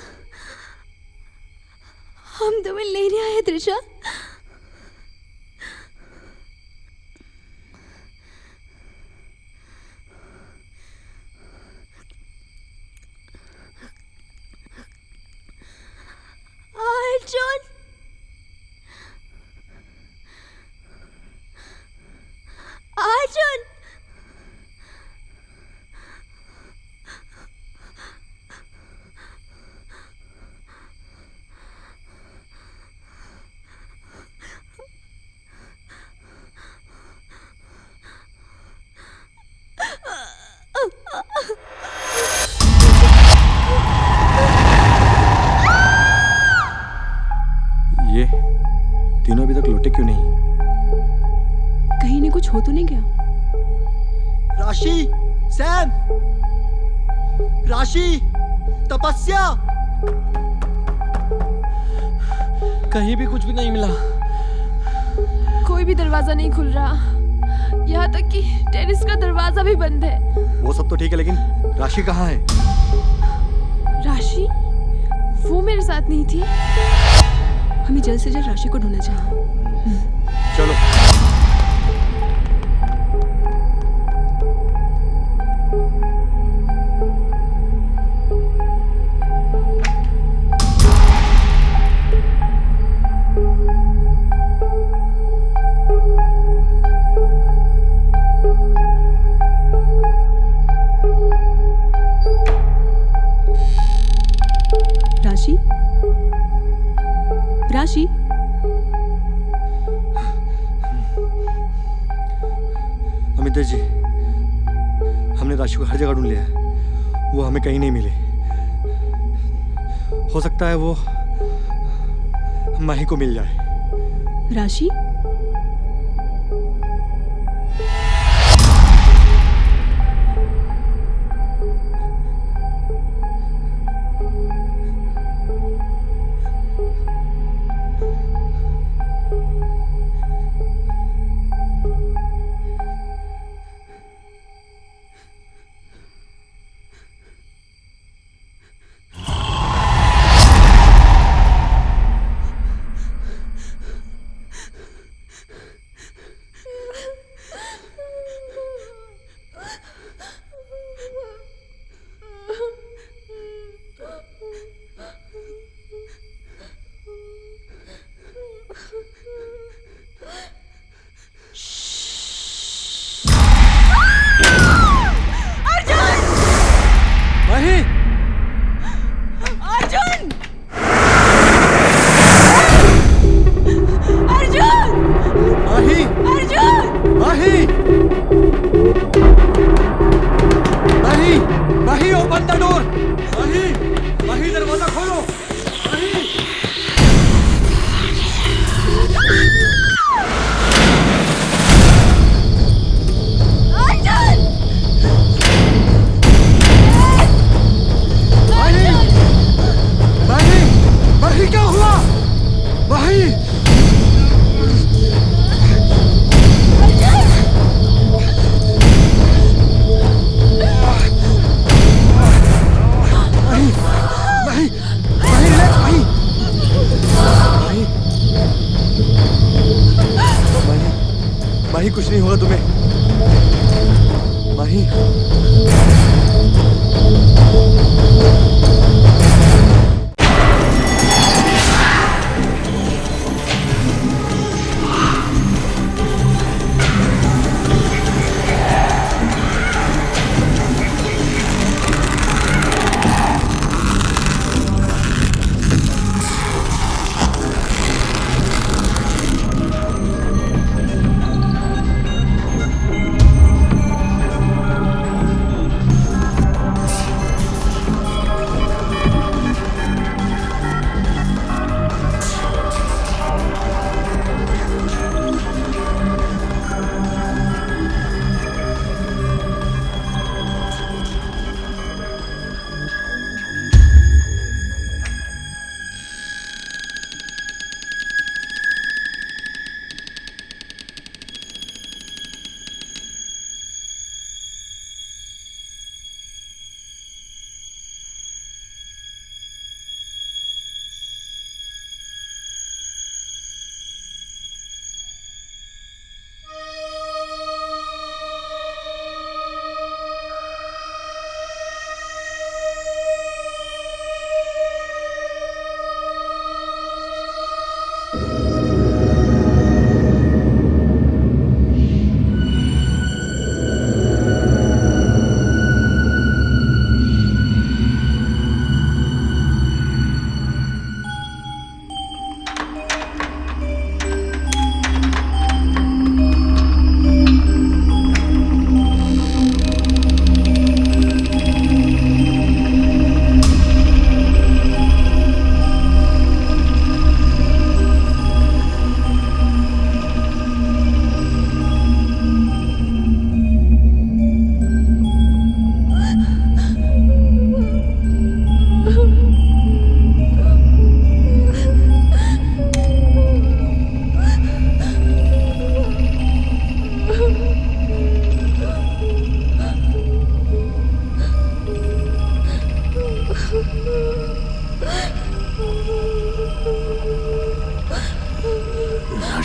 [SPEAKER 4] हम तुम्हें लेने आए हैं त्रिशा। अर्जुन, अर्जुन,
[SPEAKER 10] ये तीनों अभी तक लौटे क्यों नहीं?
[SPEAKER 7] कहीं ने कुछ हो तो नहीं गया?
[SPEAKER 6] राशि, सैम, राशि, तपस्या,
[SPEAKER 5] कहीं भी कुछ भी नहीं मिला।
[SPEAKER 2] कोई भी दरवाजा नहीं खुल रहा, यहाँ तक कि टेरेस का दरवाजा भी बंद है।
[SPEAKER 10] वो सब तो ठीक है, लेकिन राशि कहाँ है?
[SPEAKER 2] राशि? वो मेरे साथ नहीं थी।
[SPEAKER 7] हमें जल्द से जल्द राशि को ढूंढना चाहिए।
[SPEAKER 10] चलो।
[SPEAKER 7] राशि, राशि,
[SPEAKER 10] अमिता जी, हमने राशि को हर जगह ढूंढ लिया है, वो हमें कहीं नहीं मिली। हो सकता है वो माही को मिल जाए।
[SPEAKER 7] राशि,
[SPEAKER 10] माही कुछ नहीं होगा तुम्हें। माही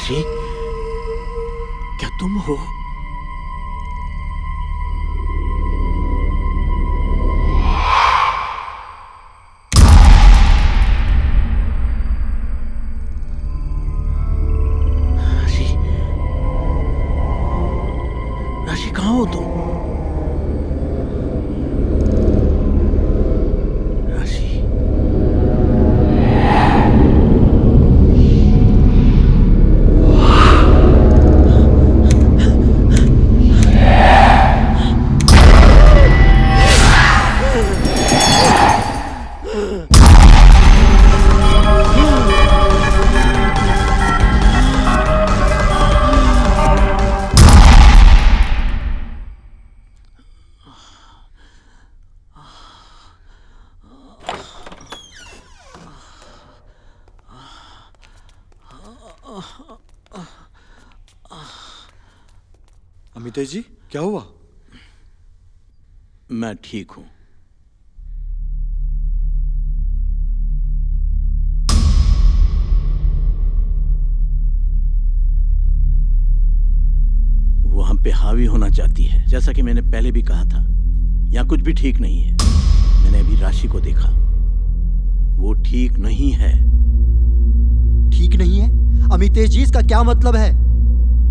[SPEAKER 14] राशि, क्या तुम हो? राशि, राशि कहाँ हो तुम?
[SPEAKER 10] अमितेश जी, क्या हुआ?
[SPEAKER 14] मैं ठीक हूं। वो हम पे हावी होना चाहती है। जैसा कि मैंने पहले भी कहा था, यहाँ कुछ भी ठीक नहीं है। मैंने अभी राशि को देखा, वो ठीक नहीं है।
[SPEAKER 6] ठीक नहीं है? अमितेश जी, इसका क्या मतलब है?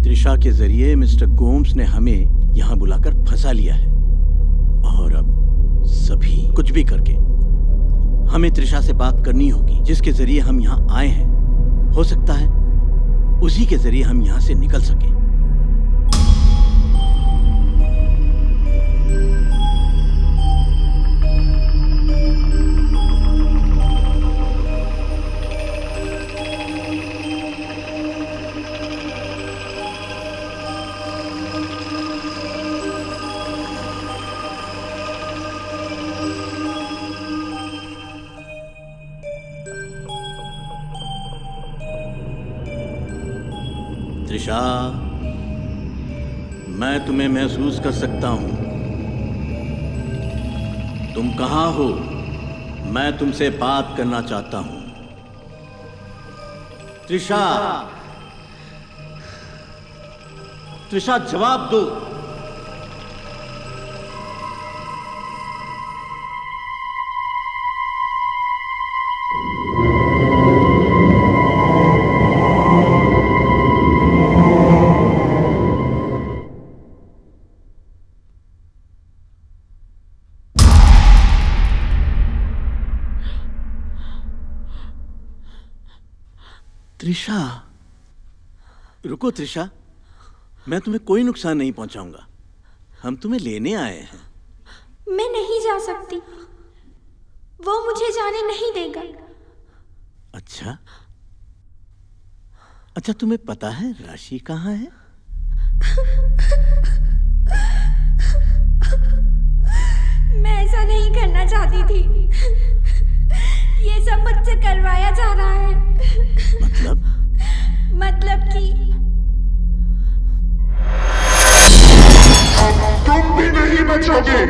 [SPEAKER 14] त्रिशा के जरिए मिस्टर गोम्स ने हमें यहाँ बुलाकर फंसा लिया है और अब सभी कुछ भी करके हमें त्रिशा से बात करनी होगी, जिसके जरिए हम यहाँ आए हैं। हो सकता है उसी के जरिए हम यहाँ से निकल सकें। त्रिशा, मैं तुम्हें महसूस कर सकता हूं। तुम कहां हो? मैं तुमसे बात करना चाहता हूं। त्रिशा, त्रिशा जवाब दो। त्रिशा, रुको त्रिशा, मैं तुम्हें कोई नुकसान नहीं पहुंचाऊंगा। हम तुम्हें लेने आए हैं।
[SPEAKER 9] मैं नहीं जा सकती, वो मुझे जाने नहीं देगा।
[SPEAKER 14] अच्छा, अच्छा, तुम्हें पता है राशि कहाँ है?
[SPEAKER 9] मैं ऐसा नहीं करना चाहती थी। ये सब मुझसे करवाया जा रहा है। मतलब कि
[SPEAKER 16] तुम भी नहीं बचोगे।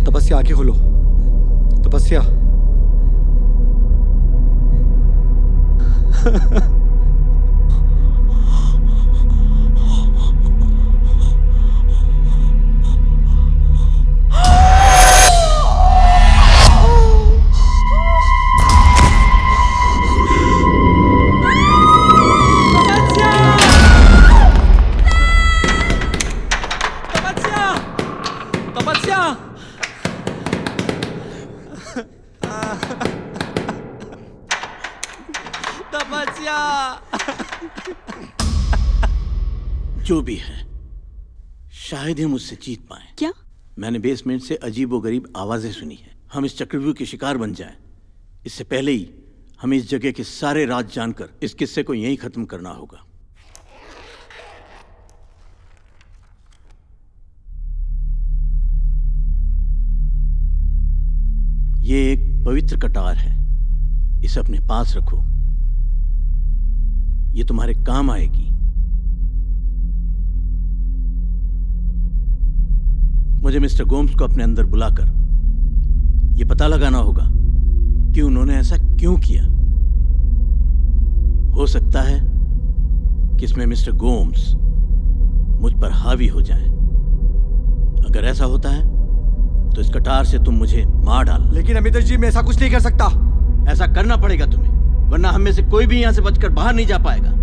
[SPEAKER 10] तपस्या, आंखें खोलो। तपस्या।
[SPEAKER 14] जो भी है, शायद ही मुझसे जीत पाए।
[SPEAKER 7] क्या?
[SPEAKER 14] मैंने बेसमेंट से अजीबोगरीब आवाजें सुनी है। हम इस चक्रव्यूह के शिकार बन जाएं, इससे पहले ही हमें इस जगह के सारे राज जानकर इस किस्से को यहीं खत्म करना होगा। ये एक पवित्र कटार है, इसे अपने पास रखो, ये तुम्हारे काम आएगी। मुझे मिस्टर गोम्स को अपने अंदर बुलाकर ये पता लगाना होगा कि उन्होंने ऐसा क्यों किया। हो सकता है कि इसमें मिस्टर गोम्स मुझ पर हावी हो जाएं। अगर ऐसा होता है तो इस कटार से तुम मुझे मार डाल।
[SPEAKER 10] लेकिन अमितेश जी, मैं ऐसा कुछ नहीं कर सकता।
[SPEAKER 14] ऐसा करना पड़ेगा तुम्हें, वरना हम में से कोई भी यहां से बचकर बाहर नहीं जा पाएगा।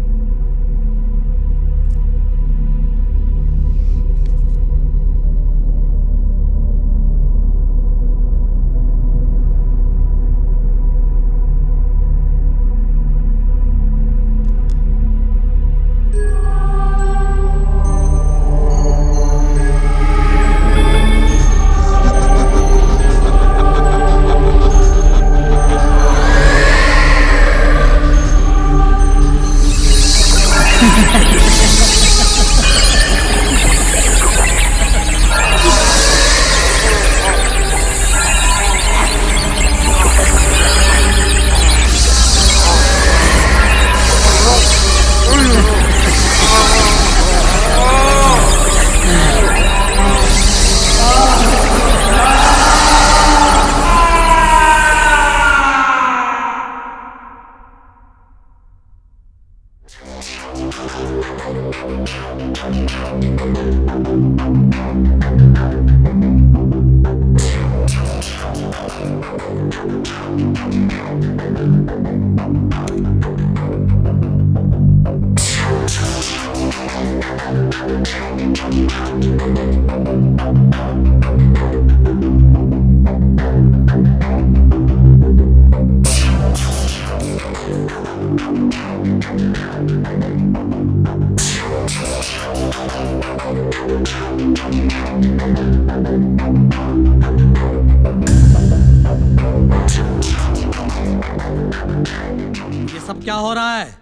[SPEAKER 11] ये सब क्या हो रहा है?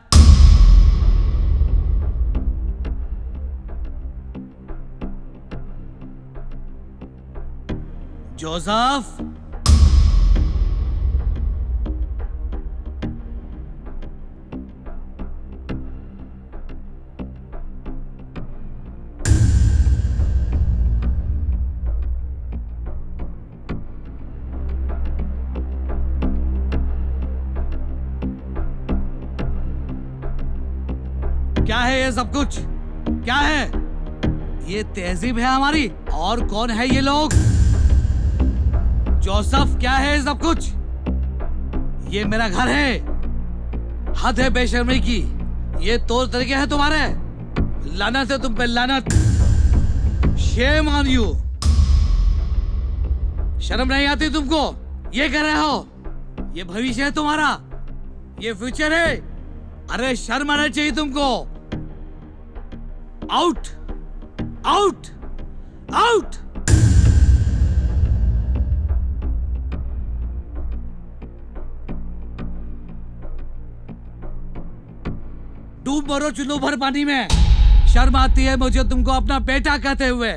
[SPEAKER 11] जोसेफ, क्या है ये सब कुछ? क्या है ये? तहजीब है हमारी? और कौन है ये लोग? जोसेफ, क्या है ये सब कुछ? ये मेरा घर है। हद है बेशर्मी की। ये तौर तरीके हैं तुम्हारे। लानत है तुम पे, लानत। Shame on you. शर्म नहीं आती तुमको? ये कर रहे हो? ये भविष्य है तुम्हारा, ये फ्यूचर है। अरे शर्म आना चाहिए तुमको। Out, out, out. डूब मरो चुल्लू भर पानी में। शर्म आती है मुझे तुमको अपना बेटा कहते हुए।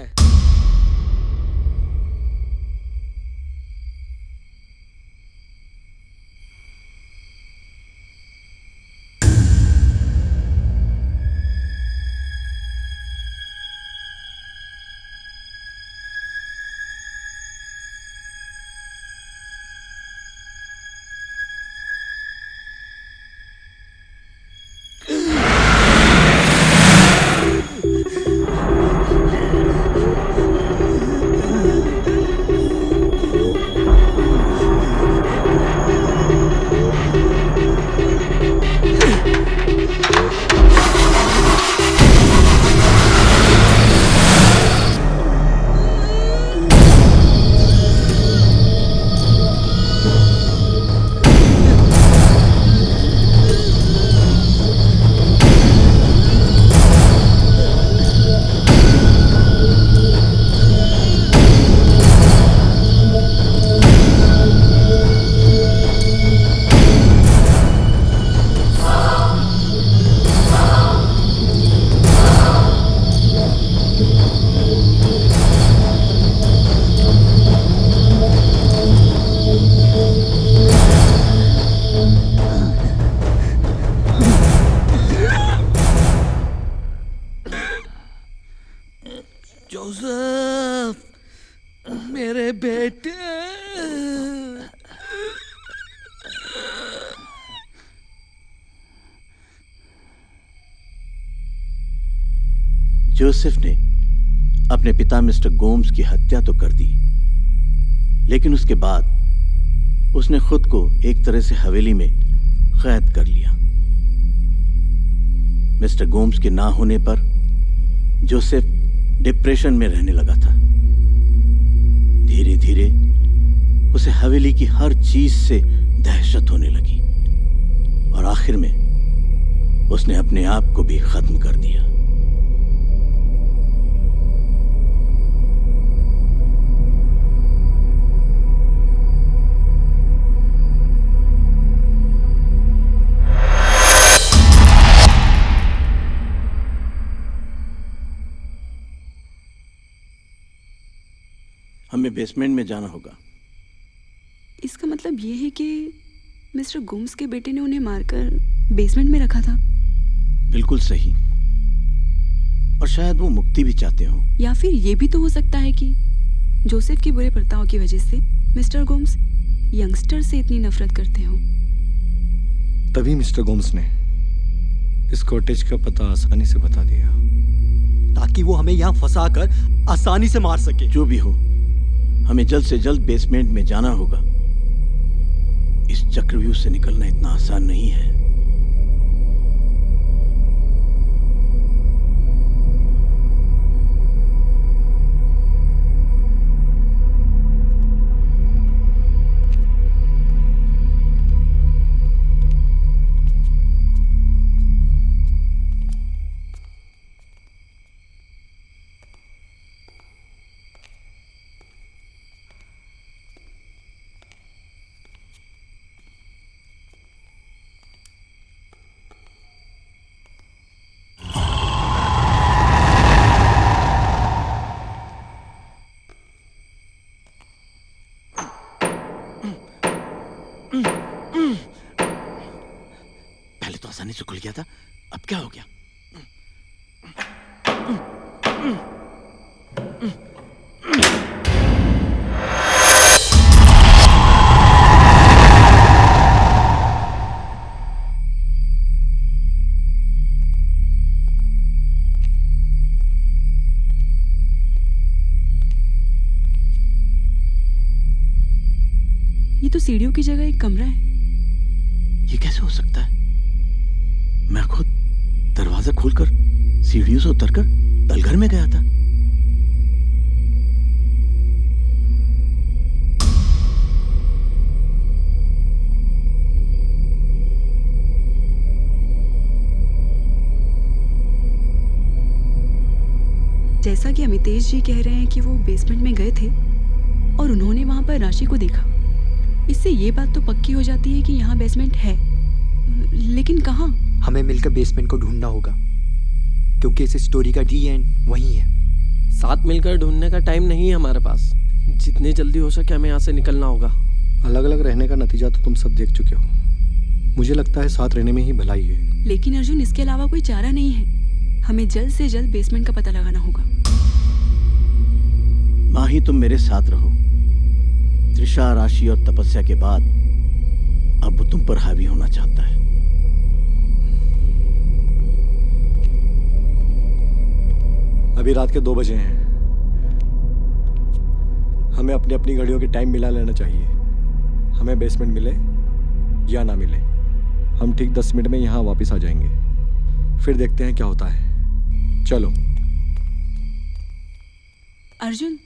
[SPEAKER 11] बेटे।
[SPEAKER 14] जोसेफ ने अपने पिता मिस्टर गोम्स की हत्या तो कर दी, लेकिन उसके बाद उसने खुद को एक तरह से हवेली में कैद कर लिया। मिस्टर गोम्स के ना होने पर जोसेफ डिप्रेशन में रहने लगा था। धीरे धीरे उसे हवेली की हर चीज से दहशत होने लगी और आखिर में उसने अपने आप को भी खत्म कर दिया। हमें बेसमेंट में जाना होगा।
[SPEAKER 7] इसका मतलब ये है कि मिस्टर गोम्स के बेटे ने उन्हें मारकर बेसमेंट में रखा था।
[SPEAKER 14] बिल्कुल सही। और शायद वो मुक्ति भी चाहते हो।
[SPEAKER 7] या फिर ये भी तो हो सकता है कि जोसेफ के बुरे बर्ताव की वजह से मिस्टर गोम्स यंगस्टर से इतनी नफरत करते हो।
[SPEAKER 10] तभी मिस्टर गोम्स ने इस कॉटेज का पता आसानी से बता दिया,
[SPEAKER 6] ताकि वो हमें यहाँ फंसाकर आसानी से मार सके।
[SPEAKER 14] जो भी हो, हमें जल्द से जल्द बेसमेंट में जाना होगा। इस चक्रव्यूह से निकलना इतना आसान नहीं है। आसानी से खुल गया था, अब क्या हो गया?
[SPEAKER 7] ये तो सीढ़ियों की जगह एक कमरा है।
[SPEAKER 14] ये कैसे हो सकता है? मैं खुद दरवाजा खोलकर सीढ़ियों से उतरकर तलघर में गया था।
[SPEAKER 7] जैसा कि अमितेश जी कह रहे हैं कि वो बेसमेंट में गए थे और उन्होंने वहां पर राशि को देखा, इससे ये बात तो पक्की हो जाती है कि यहाँ बेसमेंट है, लेकिन कहाँ?
[SPEAKER 6] हमें मिलकर बेसमेंट को ढूंढना होगा, क्योंकि इस स्टोरी का डी एंड वहीं है।
[SPEAKER 5] साथ मिलकर ढूंढने का टाइम नहीं है हमारे पास। जितनी जल्दी हो सके हमें यहाँ से निकलना होगा।
[SPEAKER 10] अलग अलग रहने का नतीजा तो तुम सब देख चुके हो। मुझे लगता है साथ रहने में ही भलाई है।
[SPEAKER 7] लेकिन अर्जुन, इसके अलावा कोई चारा नहीं है। हमें जल्द से जल्द बेसमेंट का पता लगाना होगा।
[SPEAKER 14] माही, तुम मेरे साथ रहो। त्रिशा, राशि और तपस्या के बाद अब वो तुम पर हावी होना चाहता है।
[SPEAKER 10] अभी रात के 2 बजे हैं। हमें अपनी अपनी घड़ियों की टाइम मिला लेना चाहिए। हमें बेसमेंट मिले या ना मिले, हम ठीक 10 मिनट में यहाँ वापस आ जाएंगे। फिर देखते हैं क्या होता है। चलो।
[SPEAKER 7] अर्जुन,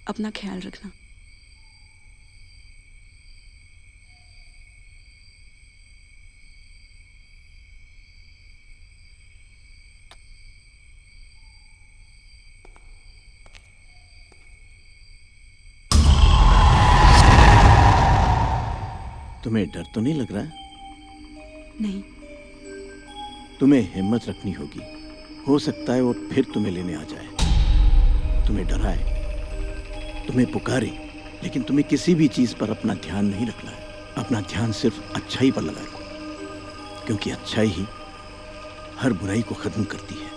[SPEAKER 7] अपना ख्याल रखना।
[SPEAKER 14] तुम्हें डर तो नहीं लग रहा है?
[SPEAKER 7] नहीं।
[SPEAKER 14] तुम्हें हिम्मत रखनी होगी। हो सकता है वो फिर तुम्हें लेने आ जाए, तुम्हें डराए, तुम्हें पुकारे, लेकिन तुम्हें किसी भी चीज पर अपना ध्यान नहीं रखना है। अपना ध्यान सिर्फ अच्छाई पर लगाए, क्योंकि अच्छाई ही हर बुराई को खत्म करती है।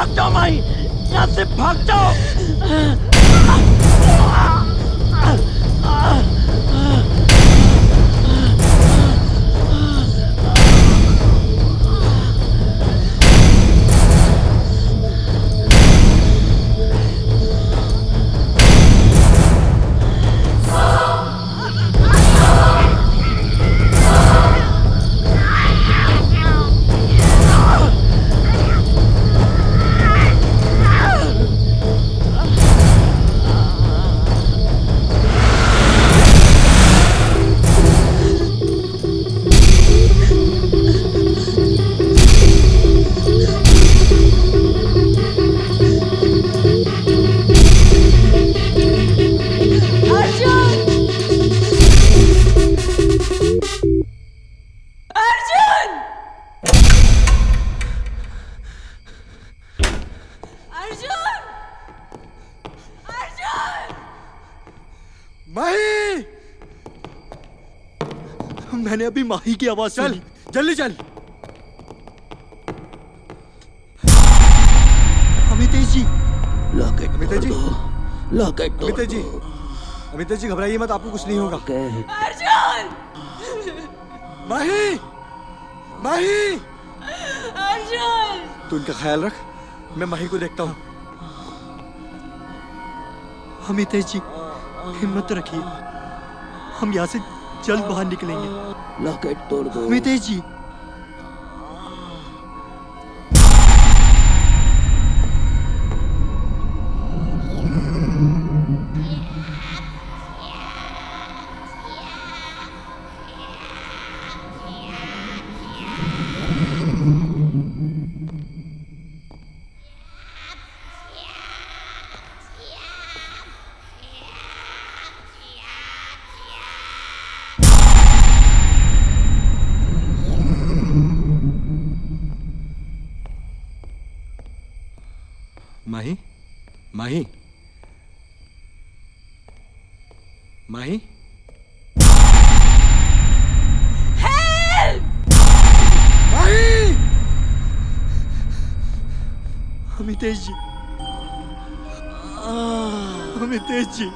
[SPEAKER 5] भाग जाओ माही, यहाँ से भाग जाओ।
[SPEAKER 6] माही! मैंने अभी माही की आवाज सुनी।
[SPEAKER 10] जल्दी चल।
[SPEAKER 6] अमितेश जी,
[SPEAKER 5] लॉकेट
[SPEAKER 10] अमितेश जी,
[SPEAKER 5] लॉकेट
[SPEAKER 10] अमितेश जी, अमितेश जी घबराइए मत, आपको कुछ नहीं होगा।
[SPEAKER 12] अर्जुन!
[SPEAKER 10] माही, माही,
[SPEAKER 12] अर्जुन!
[SPEAKER 10] तू इनका ख्याल रख, मैं माही को देखता हूँ।
[SPEAKER 6] अमितेश जी, हिम्मत रखिए, हम यहाँ से जल्द बाहर निकलेंगे।
[SPEAKER 5] लॉकेट तोड़ दो।
[SPEAKER 6] अमितेश जी,
[SPEAKER 10] माही, माही, माही, माही!
[SPEAKER 6] अमितेश जी, अमितेश जी,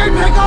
[SPEAKER 5] फाइल फेंको।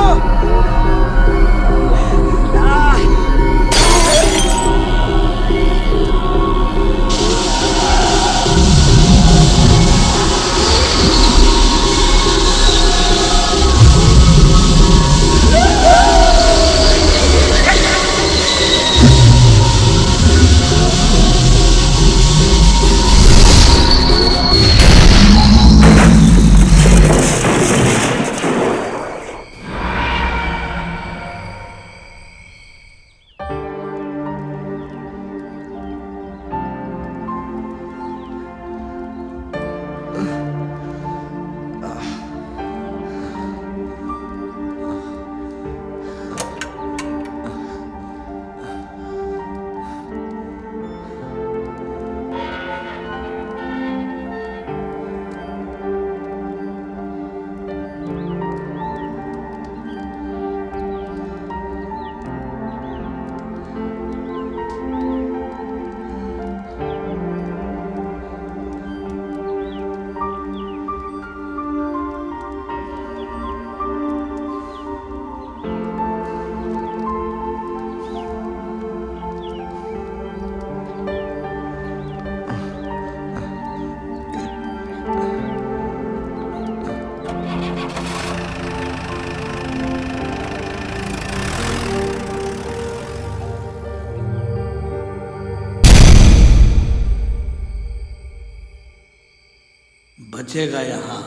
[SPEAKER 17] बचेगा यहाँ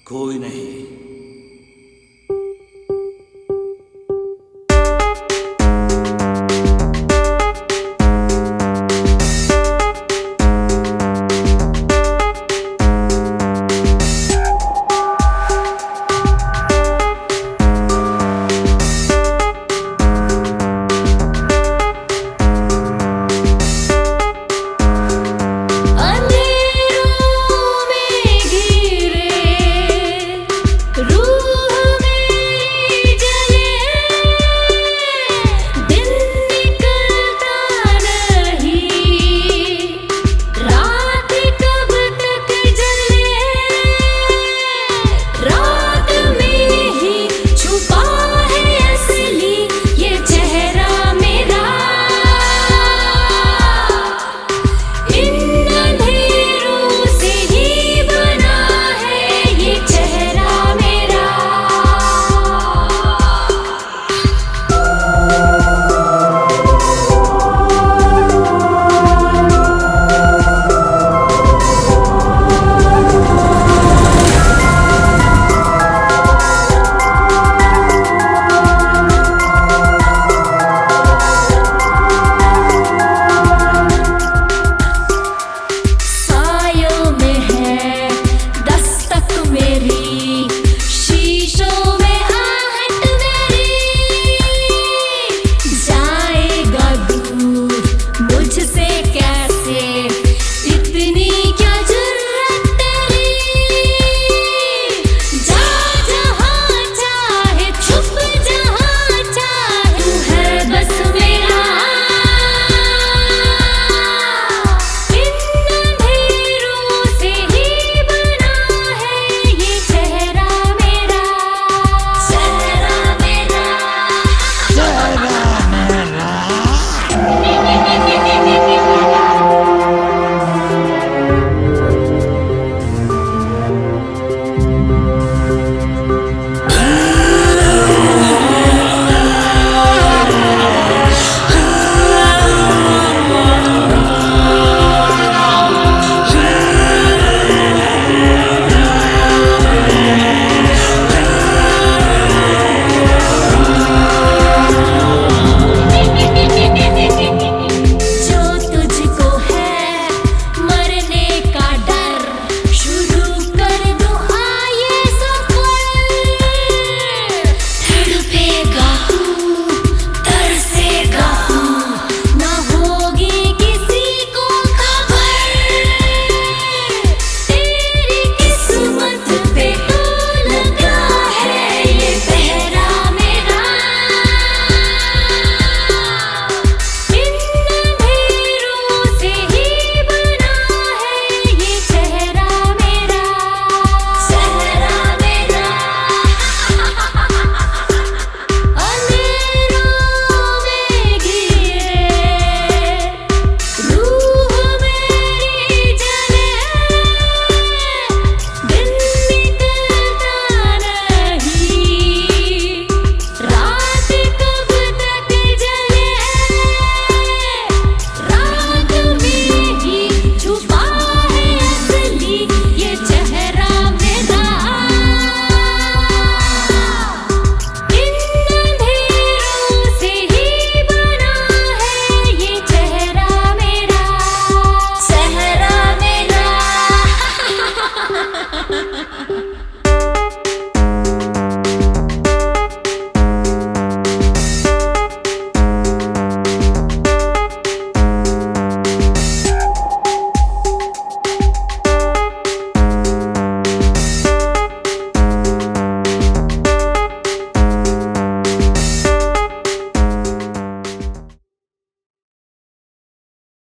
[SPEAKER 17] कोई नहीं।